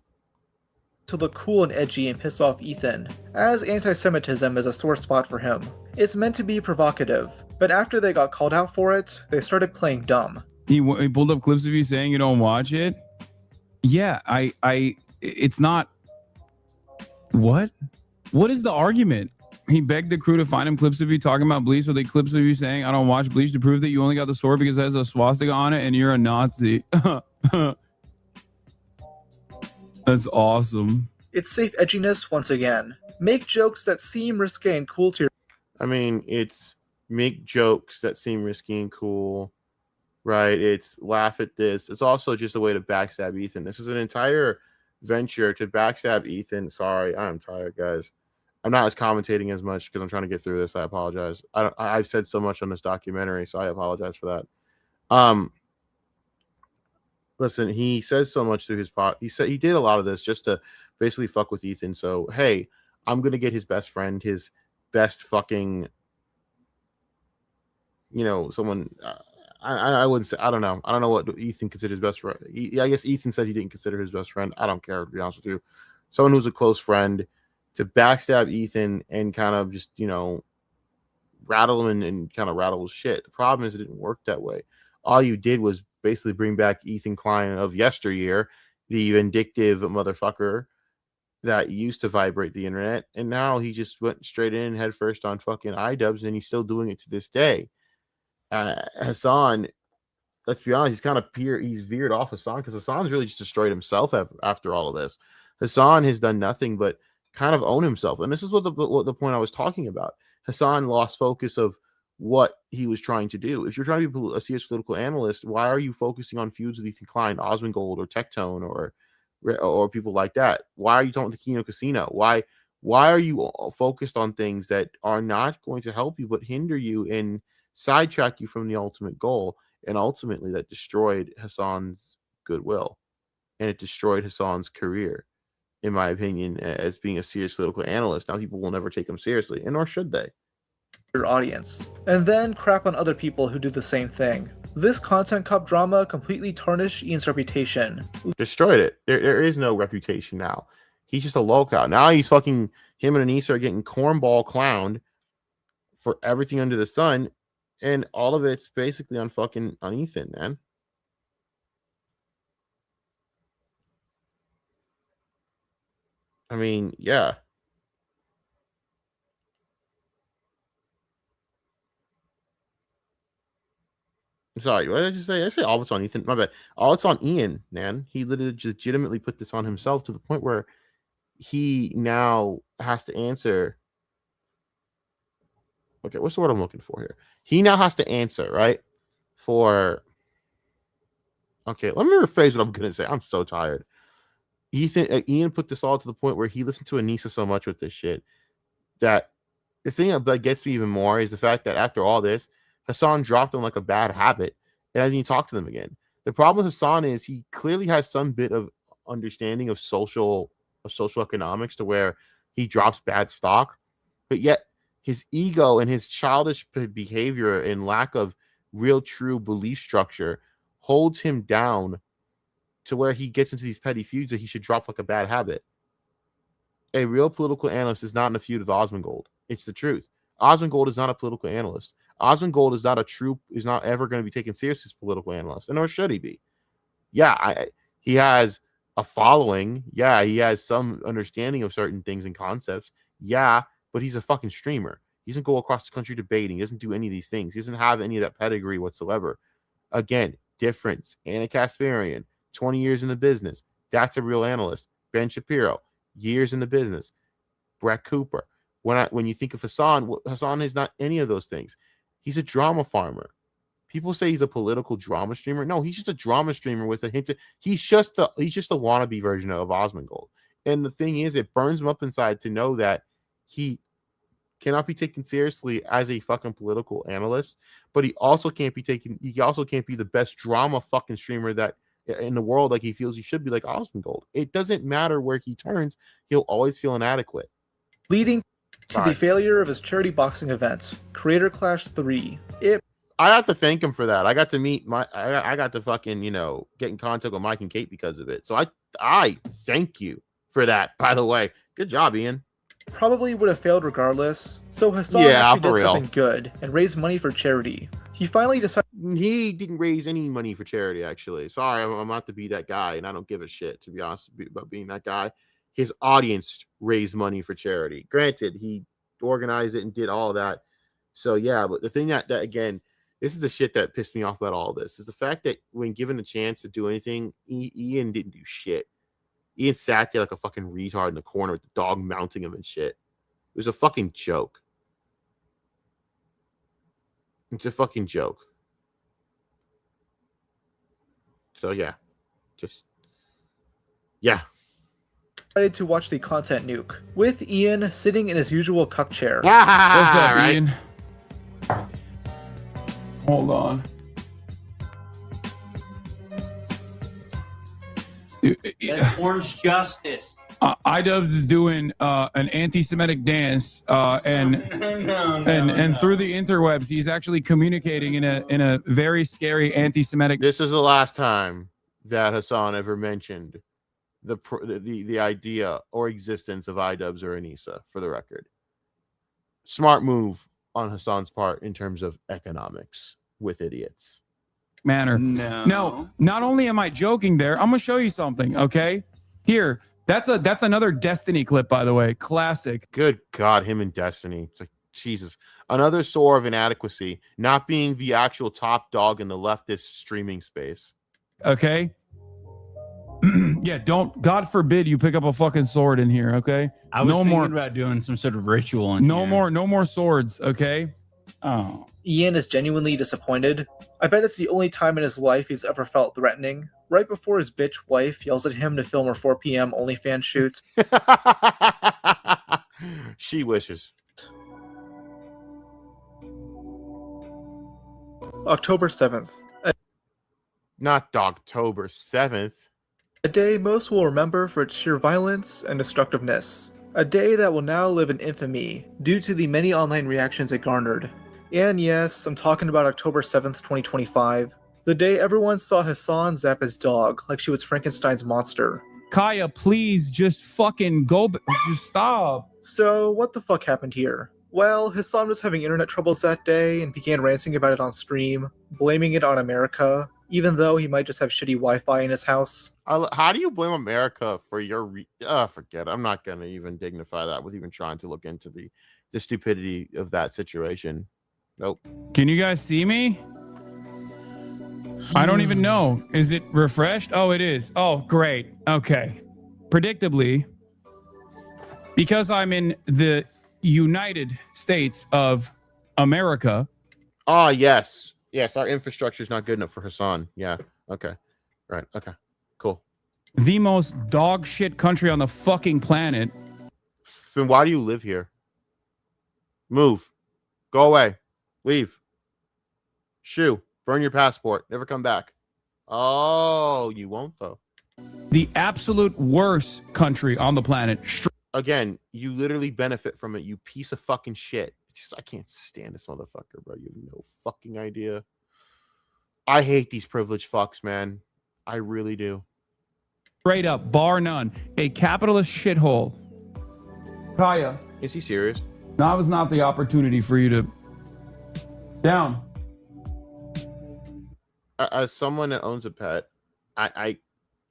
to look cool and edgy and piss off Ethan, as anti-Semitism is a sore spot for him. It's meant to be provocative, but after they got called out for it, they started playing dumb. He pulled up clips of you saying you don't watch it. Yeah, it's not. What is the argument? He begged the crew to find him clips of you talking about Bleach, so they clips of you saying I don't watch Bleach to prove that you only got the sword because it has a swastika on it and you're a Nazi. That's awesome. It's safe edginess once again. Make jokes that seem risque and cool to your... I mean, it's make jokes that seem risky and cool, right? It's laugh at this. It's also just a way to backstab Ethan. This is an entire venture to backstab Ethan. Sorry, I'm tired, guys. I'm not as commentating as much because I'm trying to get through this. I apologize. I've said so much on this documentary, so I apologize for that. Listen, he says so much through his pot. He did a lot of this just to basically fuck with Ethan. So, hey, I'm going to get his best friend, his best fucking, someone. I wouldn't say, I don't know. I don't know what Ethan considers best friend. I guess Ethan said he didn't consider his best friend. I don't care, to be honest with you. Someone who's a close friend to backstab Ethan and kind of just, rattle him and kind of rattle his shit. The problem is it didn't work that way. All you did was basically bring back Ethan Klein of yesteryear, the vindictive motherfucker that used to vibrate the internet, and now he just went straight in headfirst on fucking iDubbbz, and he's still doing it to this day. Hasan, let's be honest, he's veered off Hasan because Hasan's really just destroyed himself after all of this. Hasan has done nothing but kind of own himself, and this is what the point I was talking about. Hasan lost focus of what he was trying to do. If you're trying to be a serious political analyst, why are you focusing on feuds with Ethan Klein, Osmongold, or Tectone, or people like that? Why are you talking to Kino Casino? Why are you focused on things that are not going to help you but hinder you and sidetrack you from the ultimate goal? And ultimately, that destroyed Hasan's goodwill, and it destroyed Hasan's career, in my opinion, as being a serious political analyst. Now people will never take him seriously, and nor should they. Your audience, and then crap on other people who do the same thing. This content cop drama completely tarnished Ian's reputation. Destroyed it. There is no reputation now. He's just a lolcow. Now he's fucking, him and Anissa are getting cornball clowned for everything under the sun, and all of it's basically on Ethan, man. I mean, yeah. I'm sorry, what did I just say? I say all it's on Ethan. My bad. All it's on Ian, man. He literally legitimately put this on himself to the point where he now has to answer. Okay, what's the word I'm looking for here? He now has to answer, right? Okay, let me rephrase what I'm gonna say. I'm so tired. Ian put this all to the point where he listened to Anissa so much with this shit that the thing that gets me even more is the fact that after all this, Hasan dropped him like a bad habit and hasn't even talked to them again. The problem with Hasan is he clearly has some bit of understanding of social economics to where he drops bad stock, but yet his ego and his childish behavior and lack of real true belief structure holds him down to where he gets into these petty feuds that he should drop like a bad habit. A real political analyst is not in a feud with Osmongold. It's the truth. Osmongold is not a political analyst. Osmongold is not ever going to be taken seriously as a political analyst, and nor should he be. Yeah, he has a following. Yeah, he has some understanding of certain things and concepts. Yeah, but he's a fucking streamer. He doesn't go across the country debating. He doesn't do any of these things. He doesn't have any of that pedigree whatsoever. Again, difference. Anna Kasparian, 20 years in the business. That's a real analyst. Ben Shapiro, years in the business. Brett Cooper. When you think of Hasan is not any of those things. He's a drama farmer. People say he's a political drama streamer. No, he's just a drama streamer with a hint of he's just a wannabe version of Osmongold. And the thing is, it burns him up inside to know that he cannot be taken seriously as a fucking political analyst, but he also can't be the best drama fucking streamer that in the world like he feels he should be, like Osmongold. It doesn't matter where he turns, he'll always feel inadequate. Leading to the failure of his charity boxing event, Creator Clash 3. I got to thank him for that. I got to meet I got to fucking, get in contact with Mike and Kate because of it. So I thank you for that, by the way. Good job, Ian. Probably would have failed regardless. So Hasan actually did something good and raised money for charity. He finally decided he didn't raise any money for charity, actually. Sorry, I'm not to be that guy, and I don't give a shit, to be honest, about being that guy. His audience raised money for charity. Granted, he organized it and did all of that. So yeah, but the thing that again, this is the shit that pissed me off about all this, is the fact that when given a chance to do anything, Ian didn't do shit. Ian sat there like a fucking retard in the corner with the dog mounting him and shit. It was a fucking joke. It's a fucking joke. So yeah, decided to watch the content nuke with Ian sitting in his usual cuck chair. What's up, right? Ian? Hold on. That's Orange Justice. iDubbbz is doing an anti-Semitic dance, and through the interwebs, he's actually communicating in a very scary anti-Semitic. This is the last time that Hasan ever mentioned the idea or existence of iDubbbz or Anissa, for the record. Smart move on Hasan's part in terms of economics with idiots. Manner. No, not only am I joking there, I'm gonna show you something, okay? Here, that's another Destiny clip, by the way. Classic. Good God, him and Destiny. It's like, Jesus. Another sore of inadequacy, not being the actual top dog in the leftist streaming space. Okay? Yeah, God forbid you pick up a fucking sword in here, okay? I was thinking about doing some sort of ritual in here. No more swords, okay? Oh. Ian is genuinely disappointed. I bet it's the only time in his life he's ever felt threatening. Right before his bitch wife yells at him to film her 4 p.m. OnlyFans shoot. She wishes. October 7th. Not October 7th. A day most will remember for its sheer violence and destructiveness. A day that will now live in infamy due to the many online reactions it garnered. And yes, I'm talking about October 7th, 2025. The day everyone saw Hasan zap his dog like she was Frankenstein's monster. Kaya, please just fucking go. Just stop. So, what the fuck happened here? Well, Hasan was having internet troubles that day and began ranting about it on stream, blaming it on America, even though he might just have shitty Wi-Fi in his house. How do you blame America for your... forget it. I'm not going to even dignify that with even trying to look into the stupidity of that situation. Nope. Can you guys see me? I don't even know. Is it refreshed? Oh, it is. Oh, great. Okay. Predictably, because I'm in the United States of America, Ah, yes. Yes, our infrastructure is not good enough for Hasan. Yeah. Okay. Right. Okay. Cool. The most dog shit country on the fucking planet. Then why do you live here? Move. Go away. Leave. Shoo. Burn your passport. Never come back. Oh, you won't though. The absolute worst country on the planet. Again, you literally benefit from it, you piece of fucking shit. I can't stand this motherfucker, bro. You have no fucking idea. I hate these privileged fucks, man. I really do. Straight up, bar none. A capitalist shithole. Kaya. Is he serious? Now was not the opportunity for you to... Down. As someone that owns a pet, I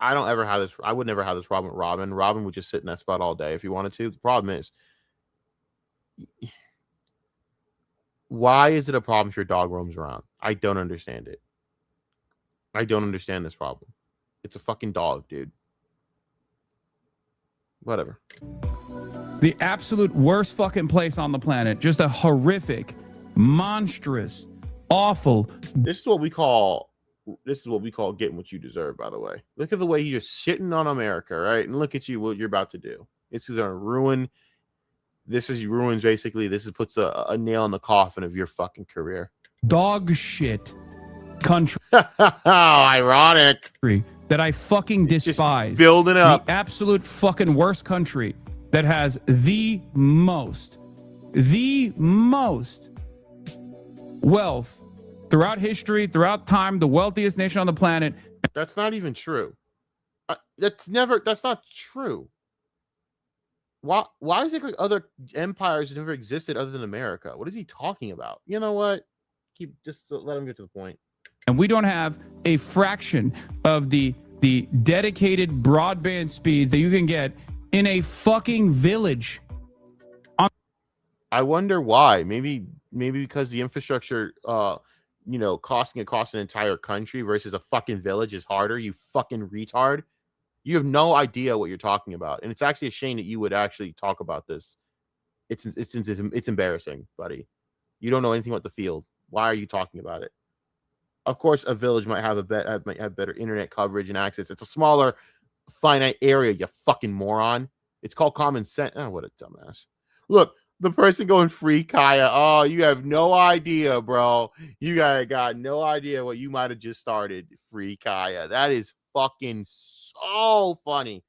don't ever have this. I would never have this problem with Robin. Robin would just sit in that spot all day if he wanted to. The problem is, why is it a problem if your dog roams around? I don't understand it. I don't understand this problem. It's a fucking dog, dude. Whatever. The absolute worst fucking place on the planet. Just a horrific, monstrous, awful. This is what we call getting what you deserve, by the way. Look at the way you're shitting on America, right? And look at you, what you're about to do. This is gonna ruin. This is ruins basically. This is puts a nail in the coffin of your fucking career. Dog shit country. Ironic. That I fucking despise. Just building up. The absolute fucking worst country that has the most wealth throughout history, throughout time, the wealthiest nation on the planet. That's not even true. That's not true. Why is it like other empires never existed other than America? What is he talking about? You know what? Just let him get to the point. And we don't have a fraction of the dedicated broadband speeds that you can get in a fucking village. I wonder why. Maybe because the infrastructure costing an entire country versus a fucking village is harder. You fucking retard. You have no idea what you're talking about. And it's actually a shame that you would actually talk about this. It's embarrassing, buddy. You don't know anything about the field. Why are you talking about it? Of course, a village might have better internet coverage and access. It's a smaller, finite area, you fucking moron. It's called common sense. Oh, what a dumbass. Look, the person going free Kaya. Oh, you have no idea, bro. You got no idea what you might have just started. Free Kaya. That is fucking so funny.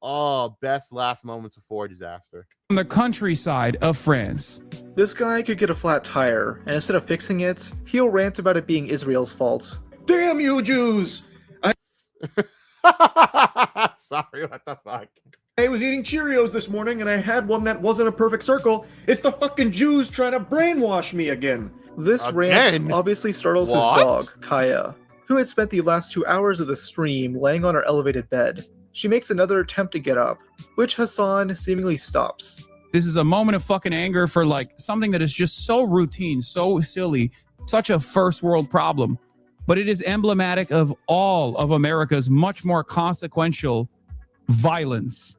Oh, best last moments before disaster. On the countryside of France. This guy could get a flat tire, and instead of fixing it, he'll rant about it being Israel's fault. Damn you, Jews! Sorry, what the fuck? I was eating Cheerios this morning, and I had one that wasn't a perfect circle. It's the fucking Jews trying to brainwash me again. This rant obviously startles his dog, Kaya, who had spent the last 2 hours of the stream laying on her elevated bed. She makes another attempt to get up, which Hasan seemingly stops. This is a moment of fucking anger for like something that is just so routine, so silly, such a first world problem. But it is emblematic of all of America's much more consequential violence.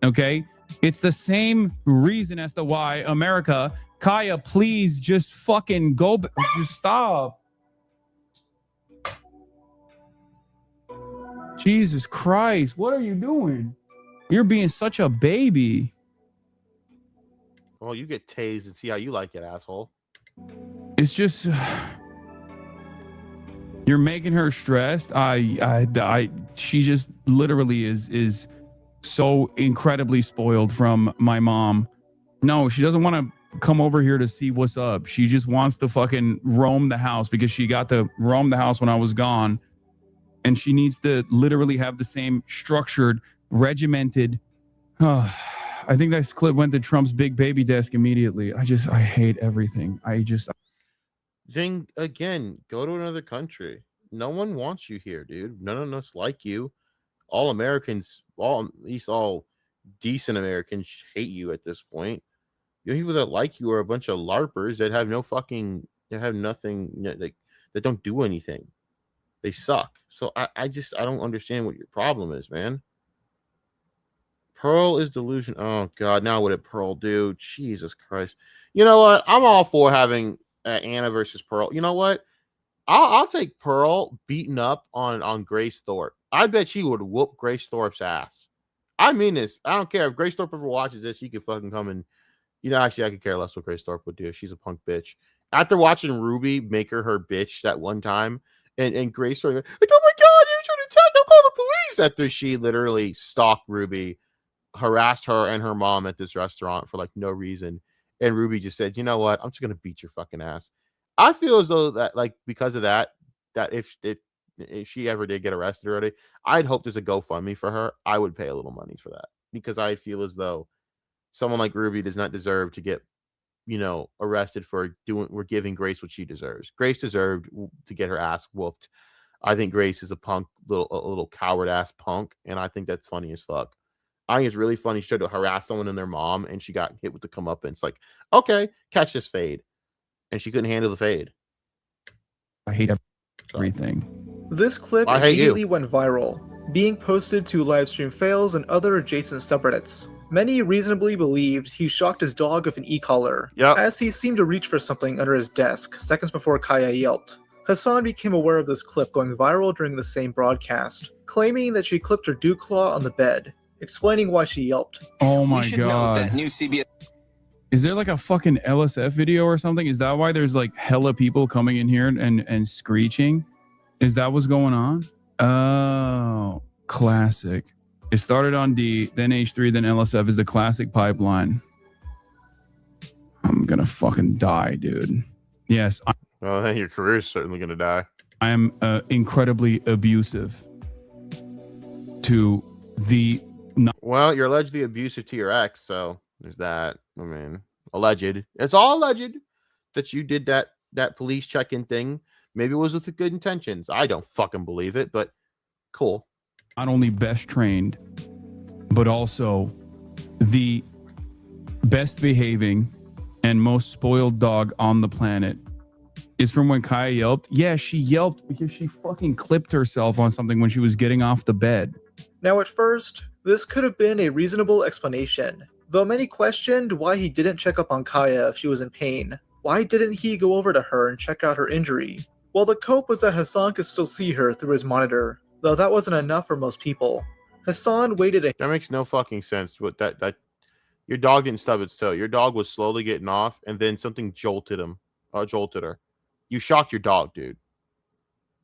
Okay? It's the same reason as to why America, Kaya, please just fucking go, just stop. Jesus Christ, what are you doing? You're being such a baby. Well, you get tased and see how you like it, asshole. It's just you're making her stressed. She just literally is so incredibly spoiled from my mom. No, she doesn't want to come over here to see what's up. She just wants to fucking roam the house because she got to roam the house when I was gone. And she needs to literally have the same structured, regimented. I think that clip went to Trump's big baby desk immediately. I hate everything. Then again, go to another country. No one wants you here, dude. None of us like you. All Americans, at least all decent Americans, hate you at this point. The only people that like you are a bunch of LARPers that have nothing, that don't do anything. They suck. So I don't understand what your problem is, man. Pearl is delusion. Oh God, now what did Pearl do? Jesus Christ. You know what? I'm all for having Anna versus Pearl. You know what? I'll take Pearl beating up on Grace Thorpe. I bet she would whoop Grace Thorpe's ass. I mean this. I don't care if Grace Thorpe ever watches this. She could fucking come and, actually, I could care less what Grace Thorpe would do. She's a punk bitch. After watching Ruby make her bitch that one time, and Grace Thorpe, like, oh my god, you should attack! I'll call the police. After she literally stalked Ruby, harassed her and her mom at this restaurant for like no reason, and Ruby just said, you know what? I'm just gonna beat your fucking ass. I feel as though that, like, because of that if she ever did get arrested already, I'd hope there's a GoFundMe for her. I would pay a little money for that because I feel as though someone like Ruby does not deserve to get, arrested for giving Grace what she deserves. Grace deserved to get her ass whooped. I think Grace is a little coward ass punk, and I think that's funny as fuck. I think it's really funny. She tried to harass someone and their mom, and she got hit with the comeuppance. Like, okay, catch this fade. And she couldn't handle the fade. I hate everything. This clip I hate immediately went viral, being posted to Livestream Fails and other adjacent subreddits. Many reasonably believed he shocked his dog with an e-collar, as he seemed to reach for something under his desk seconds before Kaya yelped. Hasan became aware of this clip going viral during the same broadcast, claiming that she clipped her dew claw on the bed, explaining why she yelped. Oh my god. Is there like a fucking LSF video or something? Is that why there's like hella people coming in here and screeching? Is that what's going on? Oh, classic. It started on D, then H3, then LSF is the classic pipeline. I'm gonna fucking die, dude. Yes. Well, then your career is certainly gonna die. I am incredibly abusive to the... Well, you're allegedly abusive to your ex, so there's that. I mean, alleged. It's all alleged that you did that police check-in thing. Maybe it was with good intentions. I don't fucking believe it, but cool. Not only best trained, but also the best behaving and most spoiled dog on the planet is from when Kaya yelped. Yeah, she yelped because she fucking clipped herself on something when she was getting off the bed. Now at first, this could have been a reasonable explanation, though many questioned why he didn't check up on Kaya if she was in pain. Why didn't he go over to her and check out her injury? Well, the cope was that Hasan could still see her through his monitor, though that wasn't enough for most people. Hasan waited That makes no fucking sense. What that your dog didn't stub its toe. Your dog was slowly getting off, and then something jolted her. You shocked your dog, dude.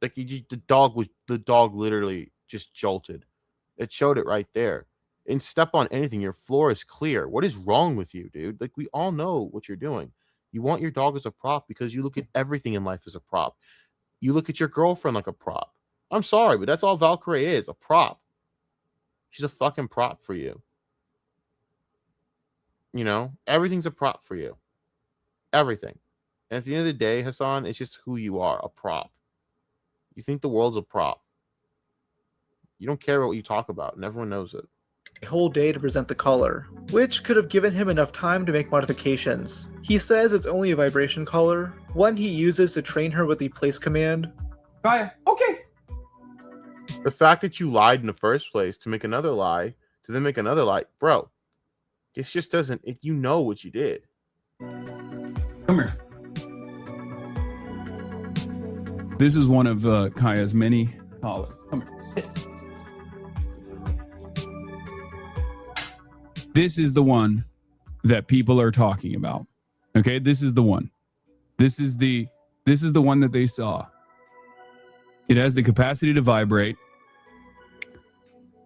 Like the dog literally just jolted. It showed it right there. And step on anything, your floor is clear. What is wrong with you, dude? Like, we all know what you're doing. You want your dog as a prop because you look at everything in life as a prop. You look at your girlfriend like a prop. I'm sorry, but that's all Valkyrie is, a prop. She's a fucking prop for you. Everything's a prop for you. Everything. And at the end of the day, Hasan, it's just who you are, a prop. You think the world's a prop. You don't care about what you talk about, and everyone knows it. a whole day to present the collar, which could have given him enough time to make modifications. He says it's only a vibration collar, one he uses to train her with the place command. Right. Okay. The fact that you lied in the first place to make another lie, to then make another lie, bro, this just doesn't, you know what you did. Come here. This is one of Kaya's many collars. Come here. Sit. This is the one that people are talking about. Okay, this is the one. This is the one that they saw. It has the capacity to vibrate,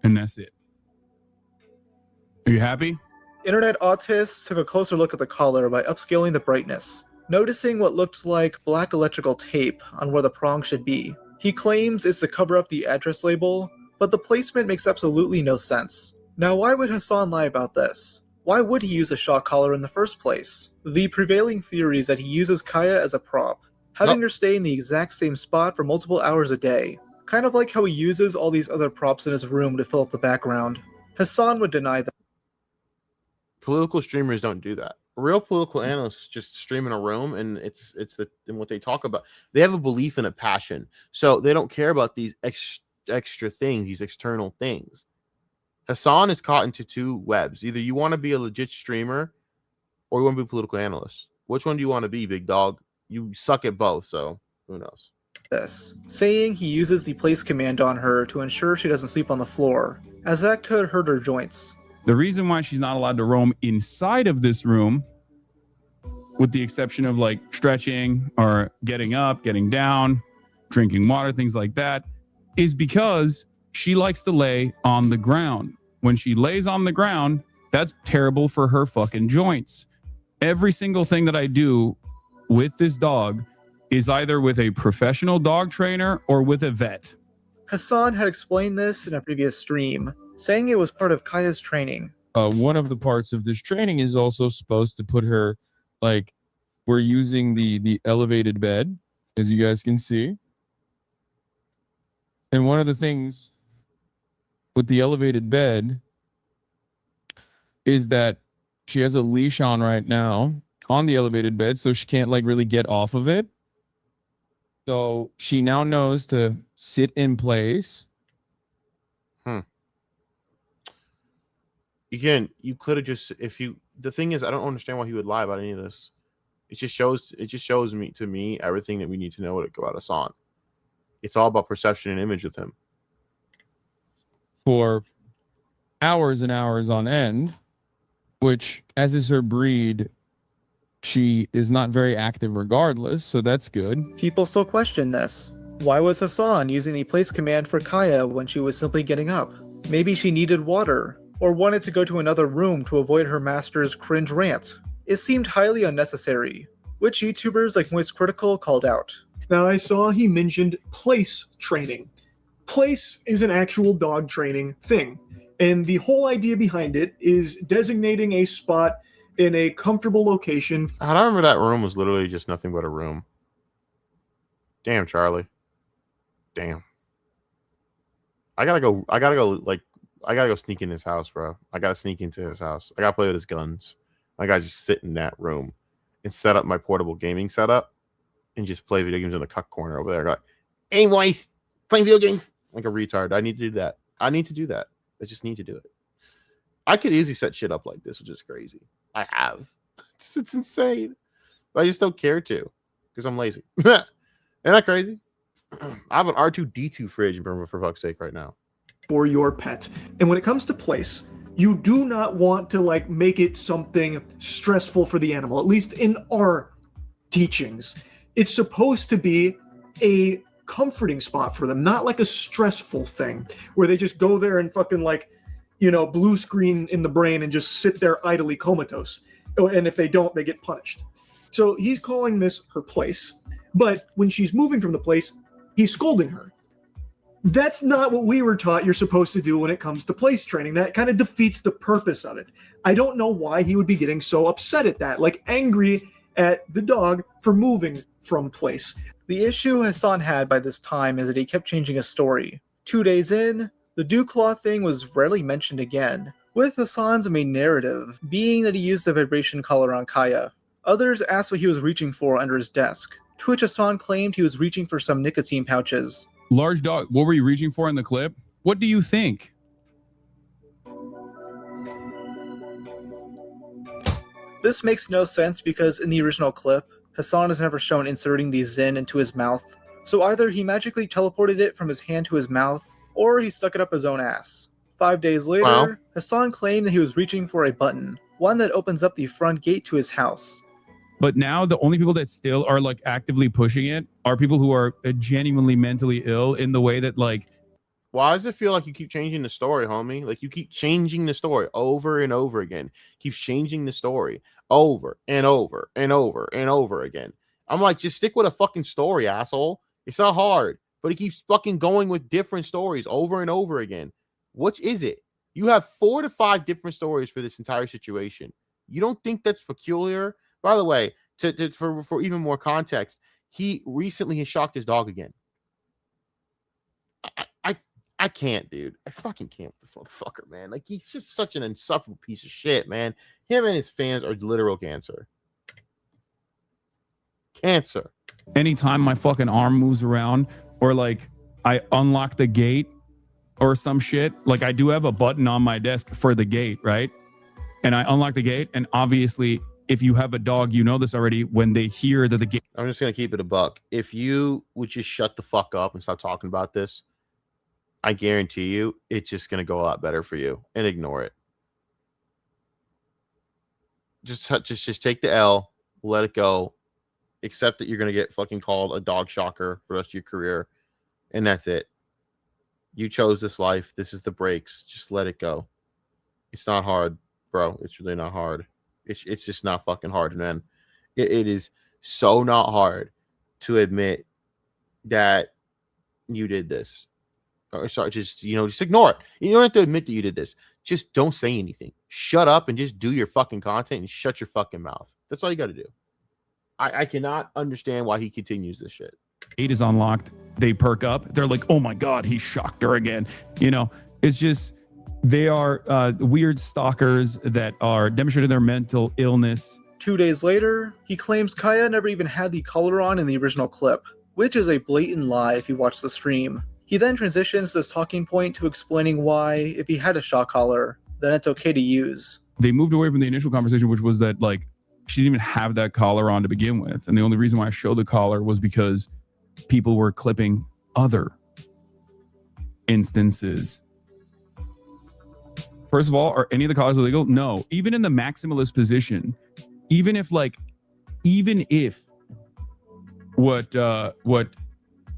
and that's it. Are you happy? Internet autists took a closer look at the collar by upscaling the brightness, noticing what looked like black electrical tape on where the prong should be. He claims it's to cover up the address label, but the placement makes absolutely no sense. Now, why would Hasan lie about this? Why would he use a shock collar in the first place? The prevailing theory is that he uses Kaya as a prop, having her stay in the exact same spot for multiple hours a day, kind of like how he uses all these other props in his room to fill up the background. Hasan would deny that. Political streamers don't do that. Real political analysts just stream in a room, and it's what they talk about. They have a belief and a passion, so they don't care about these extra things, these external things. Hasan is caught into two webs. Either you want to be a legit streamer, or you want to be a political analyst. Which one do you want to be, big dog? you suck at both, so who knows? This, saying he uses the place command on her to ensure she doesn't sleep on the floor, as that could hurt her joints. The reason why she's not allowed to roam inside of this room, with the exception of like stretching or getting up, getting down, drinking water, things like that, is because she likes to lay on the ground. When she lays on the ground, that's terrible for her fucking joints. Every single thing that I do with this dog is either with a professional dog trainer or with a vet. Hasan had explained this in a previous stream, saying it was part of Kaya's training. One of the parts of this training is also supposed to put her, like, we're using the elevated bed, as you guys can see. And one of the things with the elevated bed is that she has a leash on right now on the elevated bed, so she can't like really get off of it. So she now knows to sit in place. You could have just, the thing is, I don't understand why he would lie about any of this. It just shows me everything that we need to know about Hasan. It's all about perception and image with him. For hours and hours on end, which, as is her breed, she is not very active regardless, so that's good. People still question this. Why was Hasan using the place command for Kaya when she was simply getting up? Maybe she needed water, or wanted to go to another room to avoid her master's cringe rant. It seemed highly unnecessary, which YouTubers like Moist Critical called out. Now, I saw he mentioned place training. Place is an actual dog training thing, and the whole idea behind it is designating a spot in a comfortable location. I remember that room was literally just nothing but a room. Damn, Charlie. Damn. I gotta go sneak in his house, bro. I gotta sneak into his house. I gotta play with his guns. I gotta just sit in that room and set up my portable gaming setup and just play video games in the cuck corner over there. Like, hey, boys, playing video games like a retard. I need to do that. I just need to do it. I could easily set shit up like this, which is crazy. I have. It's insane. But I just don't care to because I'm lazy. Isn't that crazy? I have an R2D2 fridge, for fuck's sake, right now. For your pet. And when it comes to place, you do not want to like make it something stressful for the animal, at least in our teachings. It's supposed to be a comforting spot for them, not like a stressful thing where they just go there and fucking like, blue screen in the brain and just sit there idly comatose. And if they don't, they get punished. So he's calling this her place. But when she's moving from the place, he's scolding her. That's not what we were taught you're supposed to do when it comes to place training. That kind of defeats the purpose of it. I don't know why he would be getting so upset at that, like angry at the dog for moving from place. The issue Hasan had by this time is that he kept changing his story. 2 days in, the dew claw thing was rarely mentioned again, with Hasan's main narrative being that he used the vibration collar on Kaya. Others asked what he was reaching for under his desk, to which Hasan claimed he was reaching for some nicotine pouches. Large dog, what were you reaching for in the clip? What do you think? This makes no sense because in the original clip, Hasan is never shown inserting the Zin into his mouth, so either he magically teleported it from his hand to his mouth, or he stuck it up his own ass. 5 days later, Hasan claimed that he was reaching for a button, one that opens up the front gate to his house. But now the only people that still are like actively pushing it are people who are genuinely mentally ill in the way that like. Why does it feel like you keep changing the story, homie? Like you keep changing the story over and over again. Keeps changing the story over and over and over and over again. I'm like, just stick with a fucking story, asshole. It's not hard. But he keeps fucking going with different stories over and over again. Which is it? You have 4 to 5 different stories for this entire situation. You don't think that's peculiar? By the way, for even more context, he recently has shocked his dog again. I can't, dude. I fucking can't with this motherfucker, man. Like, he's just such an insufferable piece of shit, man. Him and his fans are literal cancer. Cancer. Anytime my fucking arm moves around or like I unlock the gate or some shit, like I do have a button on my desk for the gate, right? And I unlock the gate and obviously if you have a dog, you know this already. When they hear that the game, I'm just gonna keep it a buck. If you would just shut the fuck up and stop talking about this, I guarantee you, it's just gonna go a lot better for you. And ignore it. Just take the L, let it go. Accept that you're gonna get fucking called a dog shocker for the rest of your career, and that's it. You chose this life. This is the breaks. Just let it go. It's not hard, bro. It's really not hard. It's just not fucking hard, man. It is so not hard to admit that you did this. Or sorry, just ignore it. You don't have to admit that you did this. Just don't say anything. Shut up and just do your fucking content and shut your fucking mouth. That's all you got to do. I cannot understand why he continues this shit. gate is unlocked, they perk up. They're like, oh my God, he shocked her again. You know, it's just, they are weird stalkers that are demonstrating their mental illness. 2 days later, he claims Kaya never even had the collar on in the original clip, which is a blatant lie if you watch the stream. He then transitions this talking point to explaining why, if he had a shock collar, then it's okay to use. They moved away from the initial conversation, which was that, like, she didn't even have that collar on to begin with. And the only reason why I showed the collar was because people were clipping other instances. First of all, are any of the collars illegal? No. Even in the maximalist position, even if what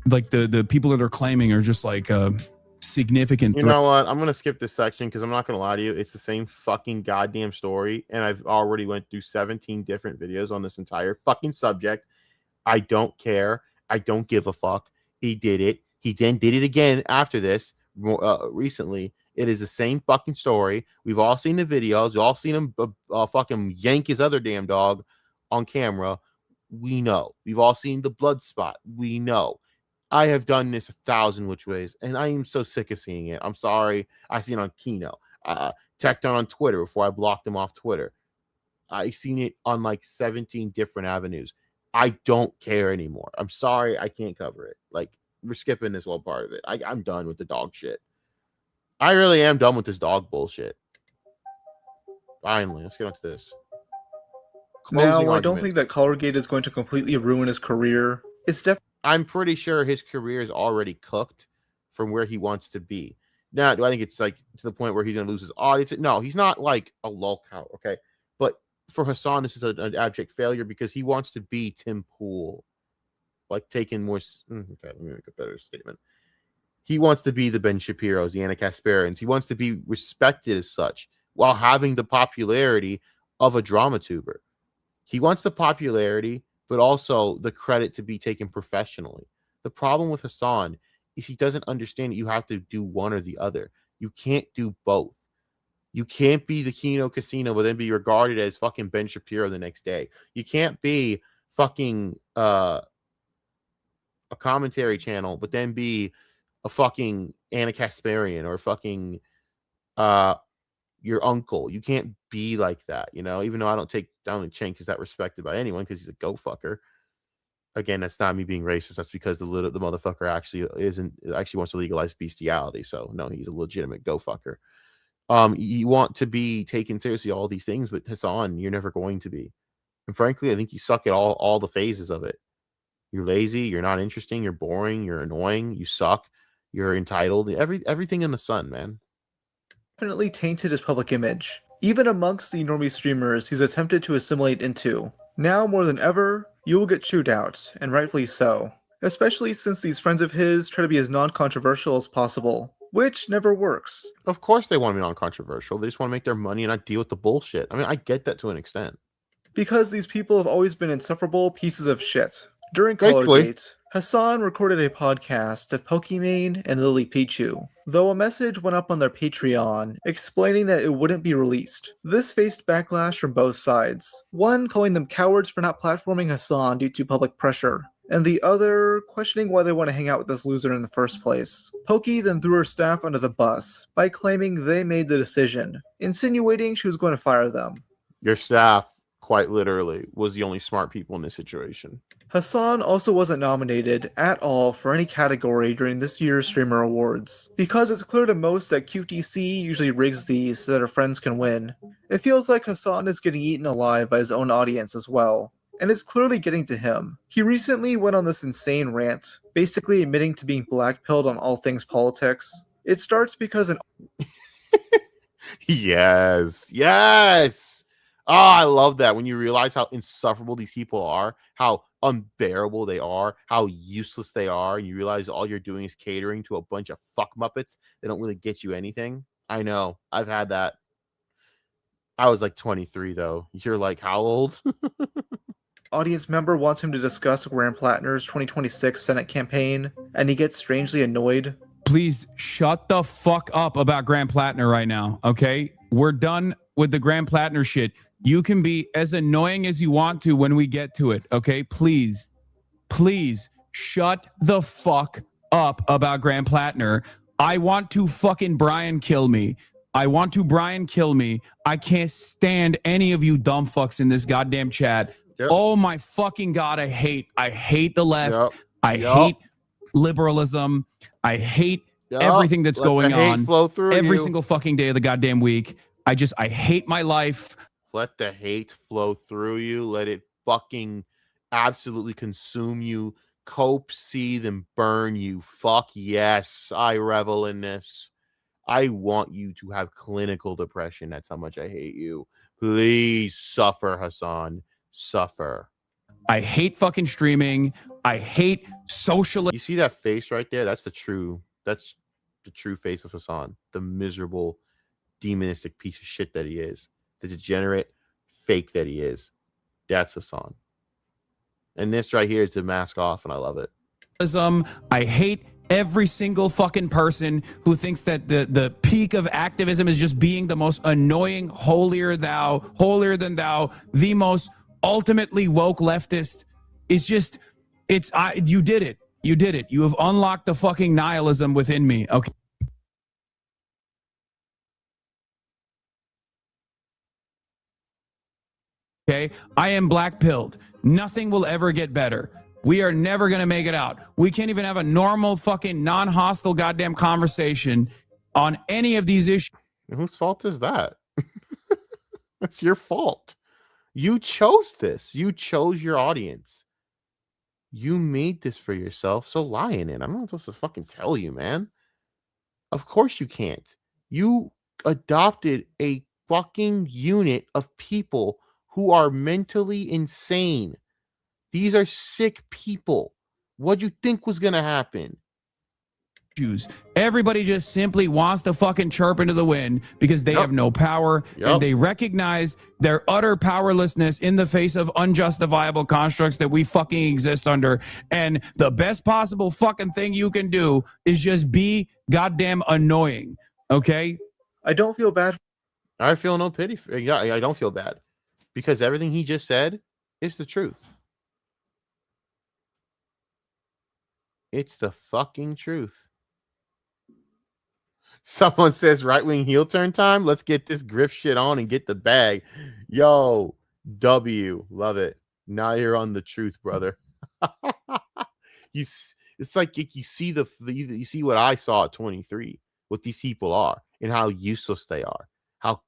like the people that are claiming are just like significant. You know what? I'm gonna skip this section because I'm not gonna lie to you. It's the same fucking goddamn story, and I've already went through 17 different videos on this entire fucking subject. I don't care. I don't give a fuck. He did it. He then did it again after this recently. It is the same fucking story. We've all seen the videos. We've all seen him fucking yank his other damn dog on camera. We know. We've all seen the blood spot. We know. I have done this 1,000 which ways, and I am so sick of seeing it. I'm sorry. I seen it on Kino. Tacked on Twitter before I blocked him off Twitter. I seen it on like 17 different avenues. I don't care anymore. I'm sorry. I can't cover it. Like, we're skipping this whole part of it. I'm done with the dog shit. I really am done with this dog bullshit. Finally, let's get on to this. Now, I don't think that Collargate is going to completely ruin his career. It's definitely. I'm pretty sure his career is already cooked from where he wants to be. Now, do I think it's like to the point where he's going to lose his audience? No, he's not like a lolcow, okay? But for Hasan, this is an abject failure because he wants to be Tim Pool. Like taking more... Okay, let me make a better statement. He wants to be the Ben Shapiro's, the Anna Kasparians. He wants to be respected as such while having the popularity of a drama tuber. He wants the popularity, but also the credit to be taken professionally. The problem with Hasan is he doesn't understand that you have to do one or the other. You can't do both. You can't be the Kino Casino, but then be regarded as fucking Ben Shapiro the next day. You can't be fucking a commentary channel, but then be a fucking Anna Kasparian or fucking your uncle. You can't be like that, you know, even though I don't take down the chain because that respected by anyone because he's a go fucker. Again, that's not me being racist. That's because the motherfucker actually wants to legalize bestiality. So no, he's a legitimate go fucker. You want to be taken seriously, all these things, but Hasan, you're never going to be. And frankly, I think you suck at all the phases of it. You're lazy, you're not interesting, you're boring, you're annoying, you suck, you're entitled, everything in the sun, man. Definitely tainted his public image. Even amongst the normie streamers he's attempted to assimilate into. Now more than ever, you will get chewed out, and rightfully so. Especially since these friends of his try to be as non-controversial as possible, which never works. Of course they want to be non-controversial. They just want to make their money and not deal with the bullshit. I mean, I get that to an extent. Because these people have always been insufferable pieces of shit. During Collargate, Hasan recorded a podcast of Pokimane and Lily Pichu, though a message went up on their Patreon explaining that it wouldn't be released. This faced backlash from both sides, one calling them cowards for not platforming Hasan due to public pressure, and the other questioning why they want to hang out with this loser in the first place. Pokey then threw her staff under the bus by claiming they made the decision, insinuating she was going to fire them. Your staff, quite literally, was the only smart people in this situation. Hasan also wasn't nominated at all for any category during this year's Streamer Awards, because it's clear to most that QTC usually rigs these so that her friends can win. It feels like Hasan is getting eaten alive by his own audience as well, and it's clearly getting to him. He recently went on this insane rant, basically admitting to being blackpilled on all things politics. It starts because an Yes. Oh, I love that when you realize how insufferable these people are, how unbearable they are, how useless they are, and you realize all you're doing is catering to a bunch of fuck muppets that don't really get you anything. I know. I've had that. I was like 23 though. You're like how old? audience member wants him to discuss Graham Plattner's 2026 Senate campaign, and he gets strangely annoyed. Please shut the fuck up about Graham Plattner right now, okay? We're done with the Graham Plattner shit. You can be as annoying as you want to when we get to it, okay? Please shut the fuck up about Graham Plattner. I want to fucking Brian kill me. I can't stand any of you dumb fucks in this goddamn chat. Yep. Oh my fucking God, I hate the left. Yep. I hate liberalism. I hate everything that's going on every single fucking day of the goddamn week. I hate my life. Let the hate flow through you. Let it fucking absolutely consume you. Cope, seethe, and burn you. Fuck yes, I revel in this. I want you to have clinical depression. That's how much I hate you. Please suffer, Hasan. Suffer. I hate fucking streaming. I hate social. You see that face right there? That's the true face of Hasan. The miserable, demonistic piece of shit that he is. The degenerate fake that he is. That's Hasan. And this right here is the mask off, and I love it. I hate every single fucking person who thinks that the peak of activism is just being the most annoying, holier than thou, the most ultimately woke leftist. You did it. You have unlocked the fucking nihilism within me. Okay. Okay, I am black-pilled. Nothing will ever get better. We are never going to make it out. We can't even have a normal fucking non-hostile goddamn conversation on any of these issues. Whose fault is that? It's your fault. You chose this. You chose your audience. You made this for yourself, so lie in it. I'm not supposed to fucking tell you, man. Of course you can't. You adopted a fucking unit of people who are mentally insane. These are sick people. What'd you think was going to happen? Everybody just simply wants to fucking chirp into the wind because they have no power and they recognize their utter powerlessness in the face of unjustifiable constructs that we fucking exist under. And the best possible fucking thing you can do is just be goddamn annoying. Okay? I don't feel bad. I feel no pity. I don't feel bad because everything he just said is the truth. It's the fucking truth. Someone says right-wing heel turn time. Let's get this grift shit on and get the bag. Yo, W. Love it. Now you're on the truth, brother. It's like you see you see what I saw at 23, what these people are and how useless they are. How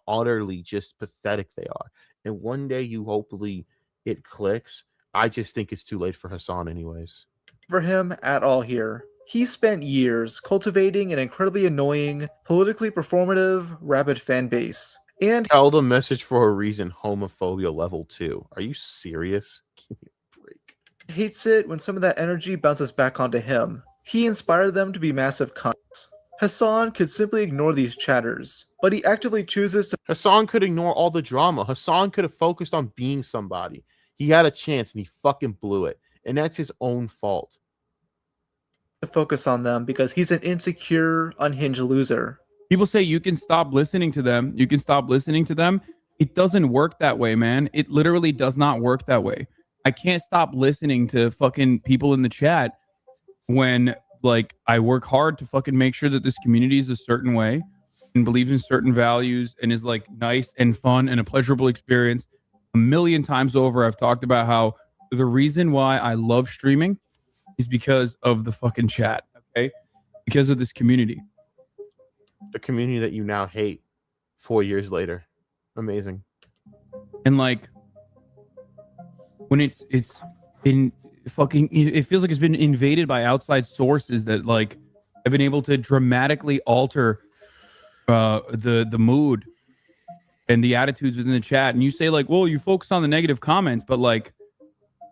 utterly just pathetic they are. And one day hopefully it clicks. I just think it's too late for Hasan anyways. For him at all here. He spent years cultivating an incredibly annoying, politically performative, rabid fan base. And held a message for a reason, homophobia level 2. Are you serious? Give me a break. Hates it when some of that energy bounces back onto him. He inspired them to be massive cunts. Hasan could simply ignore these chatters, but he actively chooses to. Hasan could ignore all the drama. Hasan could have focused on being somebody. He had a chance and he fucking blew it. And that's his own fault. To focus on them because he's an insecure, unhinged loser. People say you can stop listening to them. You can stop listening to them. It doesn't work that way, man. It literally does not work that way. I can't stop listening to fucking people in the chat when like I work hard to fucking make sure that this community is a certain way and believes in certain values and is like nice and fun and a pleasurable experience. A million times over, I've talked about how the reason why I love streaming is because of the fucking chat, okay? Because of this community. The community that you now hate 4 years later. Amazing. And like when it's been fucking, it feels like it's been invaded by outside sources that like have been able to dramatically alter the mood and the attitudes within the chat. And you say like, well, you focus on the negative comments, but like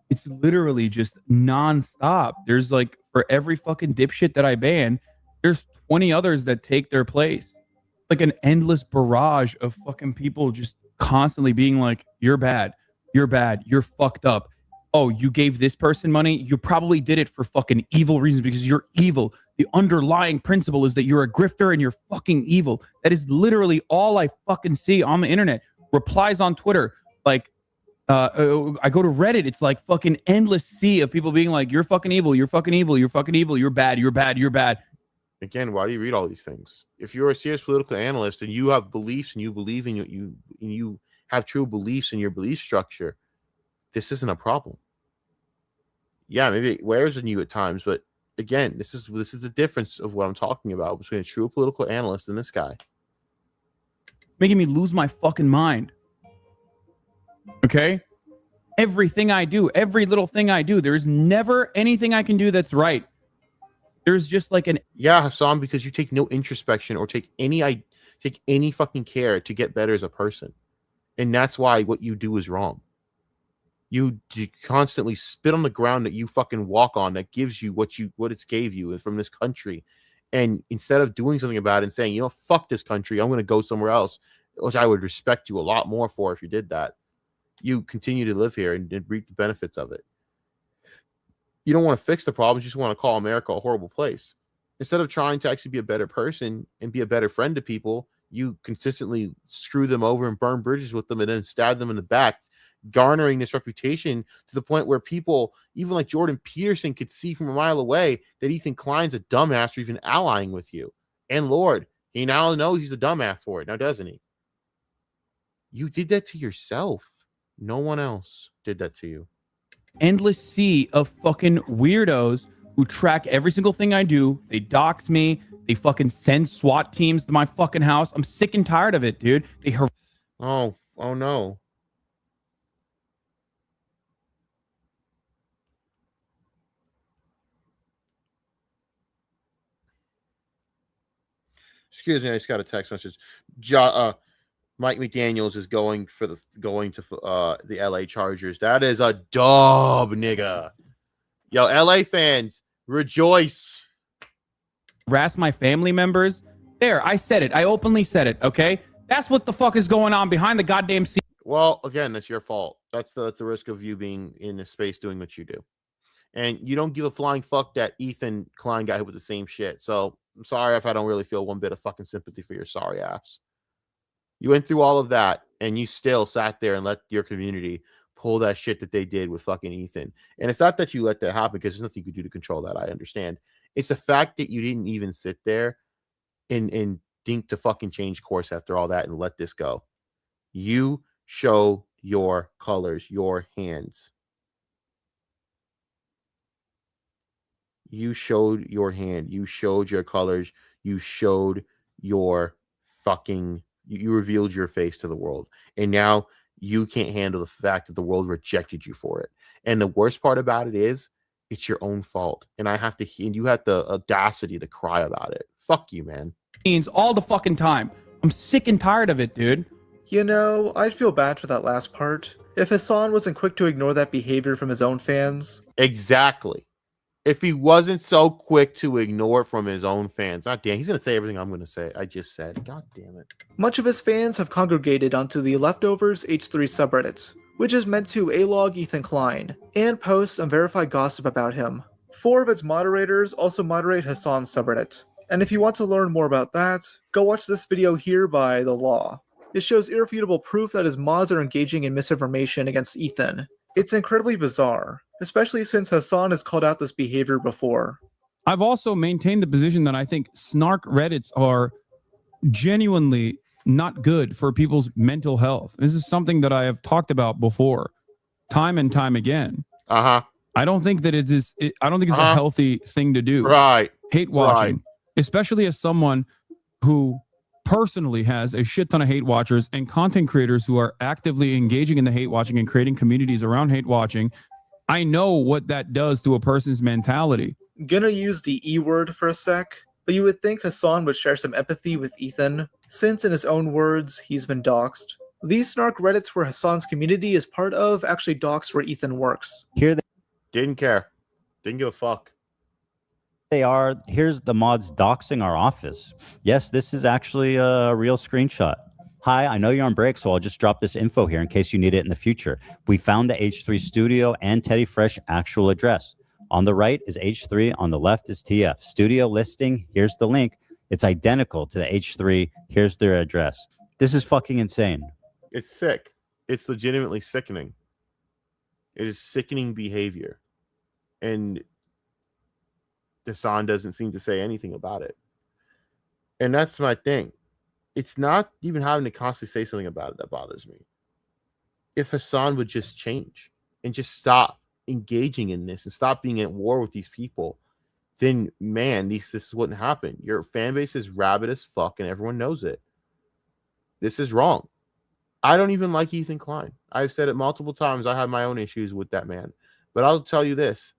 it's literally just nonstop. There's like, for every fucking dipshit that I ban, there's 20 others that take their place. Like an endless barrage of fucking people just constantly being like, you're bad, you're fucked up. Oh, you gave this person money? You probably did it for fucking evil reasons because you're evil. The underlying principle is that you're a grifter and you're fucking evil. That is literally all I fucking see on the internet. Replies on Twitter, like, I go to Reddit, it's like fucking endless sea of people being like, you're fucking evil, you're fucking evil, you're fucking evil, you're bad, you're bad, you're bad. Again, why do you read all these things? If you're a serious political analyst and you have beliefs and you believe in you have true beliefs in your belief structure, this isn't a problem. Yeah, maybe it wears on you at times, but again, this is the difference of what I'm talking about between a true political analyst and this guy. Making me lose my fucking mind. Okay? Everything I do, every little thing I do, there's never anything I can do that's right. There's just like an... Yeah, Hasan, because you take no introspection or take any fucking care to get better as a person. And that's why what you do is wrong. You constantly spit on the ground that you fucking walk on that gives you what it's gave you from this country. And instead of doing something about it and saying, you know, fuck this country, I'm going to go somewhere else, which I would respect you a lot more for if you did that, you continue to live here and reap the benefits of it. You don't want to fix the problems. You just want to call America a horrible place. Instead of trying to actually be a better person and be a better friend to people, you consistently screw them over and burn bridges with them and then stab them in the back, garnering this reputation to the point where people, even like Jordan Peterson, could see from a mile away that Ethan Klein's a dumbass for even allying with you. And Lord, he now knows he's a dumbass for it, now doesn't he? You did that to yourself. No one else did that to you. Endless sea of fucking weirdos who track every single thing I do. They dox me. They fucking send SWAT teams to my fucking house. I'm sick and tired of it, dude. Oh no. Excuse me, I just got a text message. Mike McDaniels is going to the LA Chargers. That is a dub, nigga. Yo, LA fans, rejoice. Harass my family members. There, I said it. I openly said it, okay? That's what the fuck is going on behind the goddamn scene. Well, again, that's your fault. That's the risk of you being in a space doing what you do. And you don't give a flying fuck that Ethan Klein got hit with the same shit. So I'm sorry if I don't really feel one bit of fucking sympathy for your sorry ass. You went through all of that and you still sat there and let your community pull that shit that they did with fucking Ethan. And it's not that you let that happen because there's nothing you could do to control that. I understand. It's the fact that you didn't even sit there and think to fucking change course after all that and let this go. You show your colors, your hands. You showed your hand. You showed your colors. You showed your fucking... You revealed your face to the world. And now you can't handle the fact that the world rejected you for it. And the worst part about it is it's your own fault. And you have the audacity to cry about it. Fuck you, man. All the fucking time. I'm sick and tired of it, dude. You know, I'd feel bad for that last part. If Hasan wasn't quick to ignore that behavior from his own fans. Exactly. If he wasn't so quick to ignore it from his own fans. God damn, he's going to say everything I'm going to say. I just said. God damn it. Much of his fans have congregated onto the Leftovers H3 subreddit, which is meant to A-log Ethan Klein, and post unverified gossip about him. 4 of its moderators also moderate Hasan's subreddit. And if you want to learn more about that, go watch this video here by The Law. It shows irrefutable proof that his mods are engaging in misinformation against Ethan. It's incredibly bizarre, especially since Hasan has called out this behavior before. I've also maintained the position that I think snark Reddits are genuinely not good for people's mental health. This is something that I have talked about before, time and time again. I don't think that it is. I don't think it's a healthy thing to do. Right. Hate watching, especially as someone who personally has a shit ton of hate watchers and content creators who are actively engaging in the hate watching and creating communities around hate watching. I know what that does to a person's mentality. Gonna use the E word for a sec, but you would think Hasan would share some empathy with Ethan, since in his own words, he's been doxxed. These snark Reddits where Hasan's community is part of actually dox where Ethan works. Here they didn't care. Didn't give a fuck. They are. Here's the mods doxing our office. Yes, this is actually a real screenshot. Hi, I know you're on break, so I'll just drop this info here in case you need it in the future. We found the H3 Studio and Teddy Fresh actual address. On the right is H3, on the left is TF. Studio listing, here's the link. It's identical to the H3. Here's their address. This is fucking insane. It's sick. It's legitimately sickening. It is sickening behavior. And Hasan doesn't seem to say anything about it. And that's my thing. It's not even having to constantly say something about it that bothers me. If Hasan would just change and just stop engaging in this and stop being at war with these people, then man, this wouldn't happen. Your fan base is rabid as fuck and everyone knows it. This is wrong. I don't even like Ethan Klein. I've said it multiple times. I have my own issues with that man. But I'll tell you this.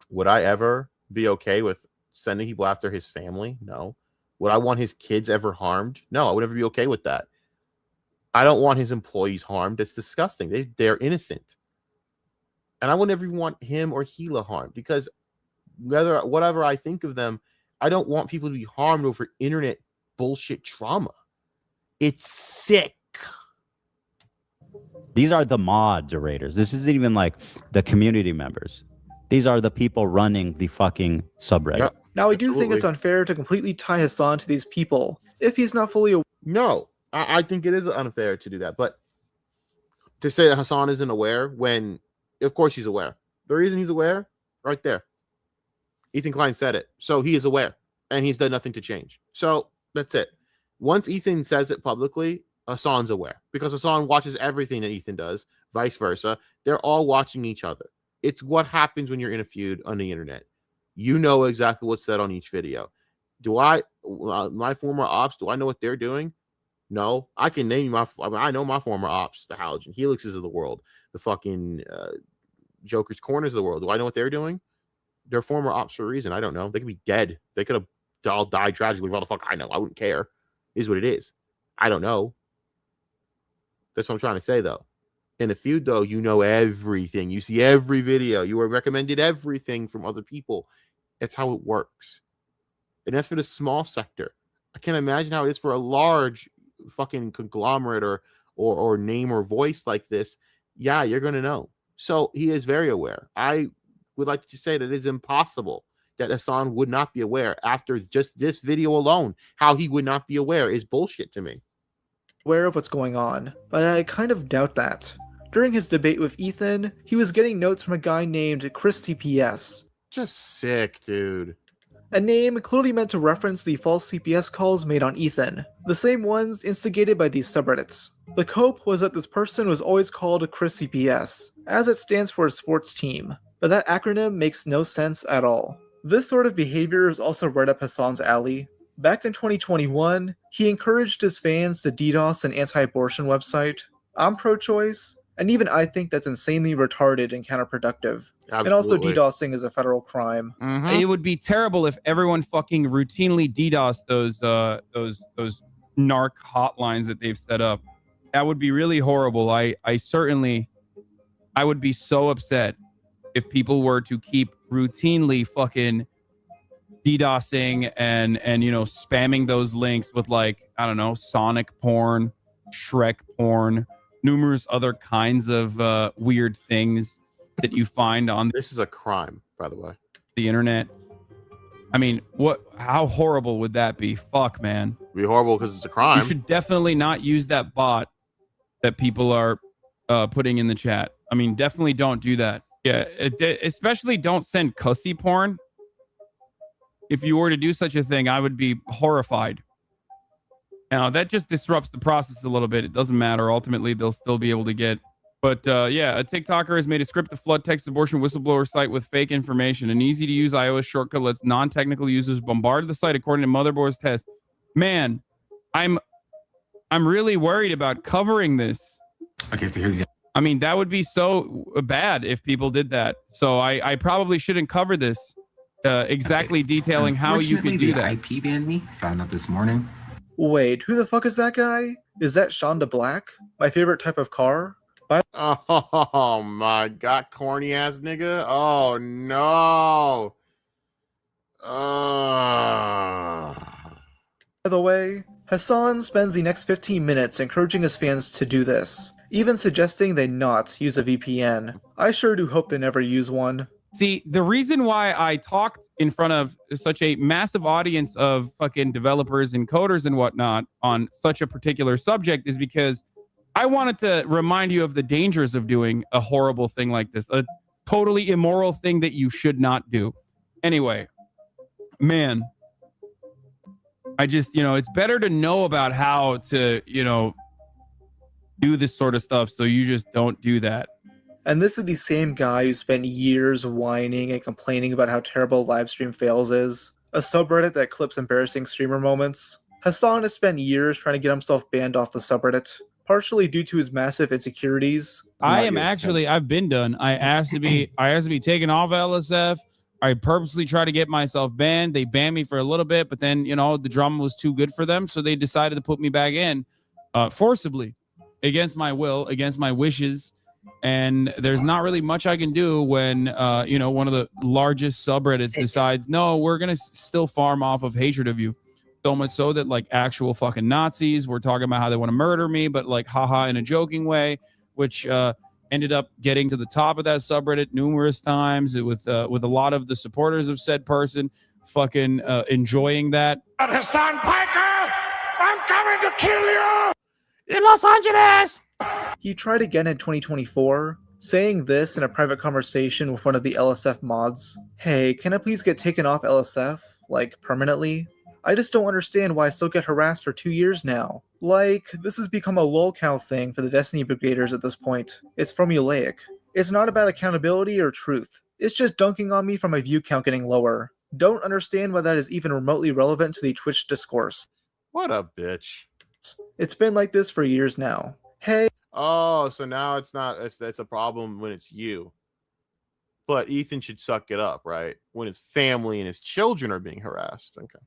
Would I ever be okay with sending people after his family? No. Would I want his kids ever harmed? No, I would never be okay with that. I don't want his employees harmed. It's disgusting. They're innocent. And I would never even want him or Gila harmed because whatever I think of them, I don't want people to be harmed over internet bullshit trauma. It's sick. These are the moderators. This isn't even like the community members. These are the people running the fucking subreddit. Yep. Now, I do think it's unfair to completely tie Hasan to these people if he's not fully aware. No, I think it is unfair to do that. But to say that Hasan isn't aware when, of course he's aware. The reason he's aware, right there. Ethan Klein said it. So he is aware. And he's done nothing to change. So that's it. Once Ethan says it publicly, Hasan's aware. Because Hasan watches everything that Ethan does, vice versa. They're all watching each other. It's what happens when you're in a feud on the internet. You know exactly what's said on each video. Do I, my former ops, do I know what they're doing? No. I can name I know my former ops, the Halogen Helixes of the world, the fucking Joker's Corners of the world. Do I know what they're doing? They're former ops for a reason. I don't know. They could be dead. They could have all died tragically. What the fuck? I know. I wouldn't care. It is what it is. I don't know. That's what I'm trying to say, though. In a feud, though, you know everything. You see every video. You are recommended everything from other people. That's how it works. And that's for the small sector. I can't imagine how it is for a large fucking conglomerate or name or voice like this. Yeah, you're going to know. So he is very aware. I would like to say that it is impossible that Hasan would not be aware after just this video alone. How he would not be aware is bullshit to me. Aware of what's going on, but I kind of doubt that. During his debate with Ethan, he was getting notes from a guy named Chris TPS. Just sick, dude. A name clearly meant to reference the false CPS calls made on Ethan, the same ones instigated by these subreddits. The cope was that this person was always called Chris CPS, as it stands for a sports team, but that acronym makes no sense at all. This sort of behavior is also right up Hasan's alley. Back in 2021, he encouraged his fans to DDoS an anti-abortion website. I'm pro-choice, and even I think that's insanely retarded and counterproductive. Absolutely. And also DDoSing is a federal crime. It would be terrible if everyone fucking routinely DDoSed those narc hotlines that they've set up. That would be really horrible. I would be so upset if people were to keep routinely fucking DDoSing and spamming those links with, like, I don't know, Sonic porn, Shrek porn, numerous other kinds of weird things that you find on this is a crime, by the way, the internet. I mean, how horrible would that be? Fuck, man. It'd be horrible because it's a crime. You should definitely not use that bot that people are putting in the chat. I mean, definitely don't do that. Yeah, especially don't send cussy porn. If you were to do such a thing, I would be horrified. Now, that just disrupts the process a little bit. It doesn't matter. Ultimately, they'll still be able to get But yeah, a TikToker has made a script to flood Texas abortion whistleblower site with fake information. An easy-to-use iOS shortcut lets non-technical users bombard the site according to Motherboard's test. Man, I'm really worried about covering this. Okay, so here's the. I mean, that would be so bad if people did that. So I probably shouldn't cover this exactly detailing how you could do that. IP banned me. Found out this morning. Wait, who the fuck is that guy? Is that Shonda Black? My favorite type of car? Oh my god, corny ass nigga. Oh no. By the way, Hasan spends the next 15 minutes encouraging his fans to do this, even suggesting they not use a VPN. I sure do hope they never use one. See, the reason why I talked in front of such a massive audience of fucking developers and coders and whatnot on such a particular subject is because I wanted to remind you of the dangers of doing a horrible thing like this, a totally immoral thing that you should not do. Anyway, man, I just, it's better to know about how to, do this sort of stuff so you just don't do that. And this is the same guy who spent years whining and complaining about how terrible livestream fails is, a subreddit that clips embarrassing streamer moments. Hasan has spent years trying to get himself banned off the subreddit, partially due to his massive insecurities. I've been done. I asked to be taken off LSF. I purposely tried to get myself banned. They banned me for a little bit, but then, the drama was too good for them. So they decided to put me back in forcibly against my will, against my wishes. And there's not really much I can do when, one of the largest subreddits decides, no, we're going to still farm off of hatred of you. So much so that like actual fucking Nazis were talking about how they want to murder me, but like haha in a joking way, which ended up getting to the top of that subreddit numerous times with a lot of the supporters of said person fucking enjoying that. Hasan Piker, I'm coming to kill you in Los Angeles. He tried again in 2024, saying this in a private conversation with one of the LSF mods. Hey, can I please get taken off LSF, like permanently? I just don't understand why I still get harassed for 2 years now. Like, this has become a lol count thing for the Destiny Brigaders at this point. It's formulaic. It's not about accountability or truth. It's just dunking on me for my view count getting lower. Don't understand why that is even remotely relevant to the Twitch discourse. What a bitch. It's been like this for years now. Hey. Oh, so now it's a problem when it's you. But Ethan should suck it up, right? When his family and his children are being harassed. Okay.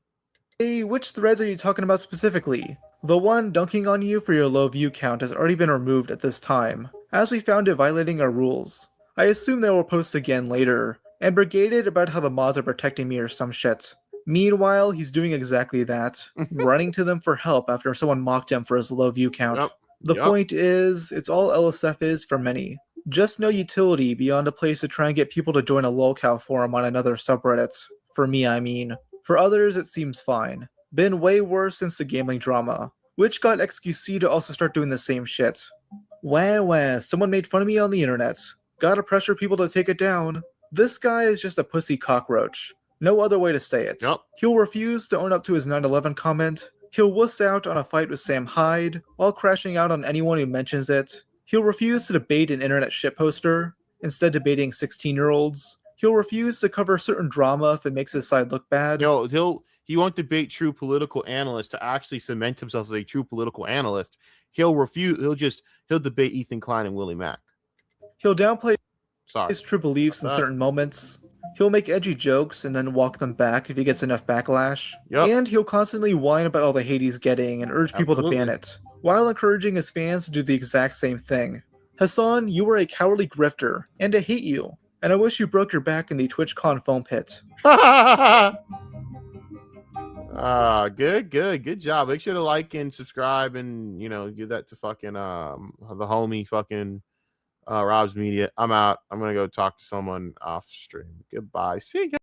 Hey, which threads are you talking about specifically? The one dunking on you for your low view count has already been removed at this time, as we found it violating our rules. I assume they will post again later, and brigaded about how the mods are protecting me or some shit. Meanwhile, he's doing exactly that, running to them for help after someone mocked him for his low view count. The point is, it's all LSF is for many. Just no utility beyond a place to try and get people to join a lolcow forum on another subreddit. For me, I mean. For others, it seems fine. Been way worse since the gambling drama, which got XQC to also start doing the same shit. Wah, someone made fun of me on the internet. Gotta pressure people to take it down. This guy is just a pussy cockroach. No other way to say it. He'll refuse to own up to his 9/11 comment. He'll wuss out on a fight with Sam Hyde, while crashing out on anyone who mentions it. He'll refuse to debate an internet shitposter, instead debating 16-year-olds. He'll refuse to cover certain drama if it makes his side look bad. He won't debate true political analysts to actually cement himself as a true political analyst. He'll debate Ethan Klein and Willie Mack. He'll downplay his true beliefs in certain moments. He'll make edgy jokes and then walk them back if he gets enough backlash. And he'll constantly whine about all the hate he's getting and urge people to ban it, while encouraging his fans to do the exact same thing. Hasan, you are a cowardly grifter, and I hate you. And I wish you broke your back in the TwitchCon foam pit. Good job. Make sure to like and subscribe and, give that to fucking the homie fucking Rob's Media. I'm out. I'm going to go talk to someone off stream. Goodbye. See you guys.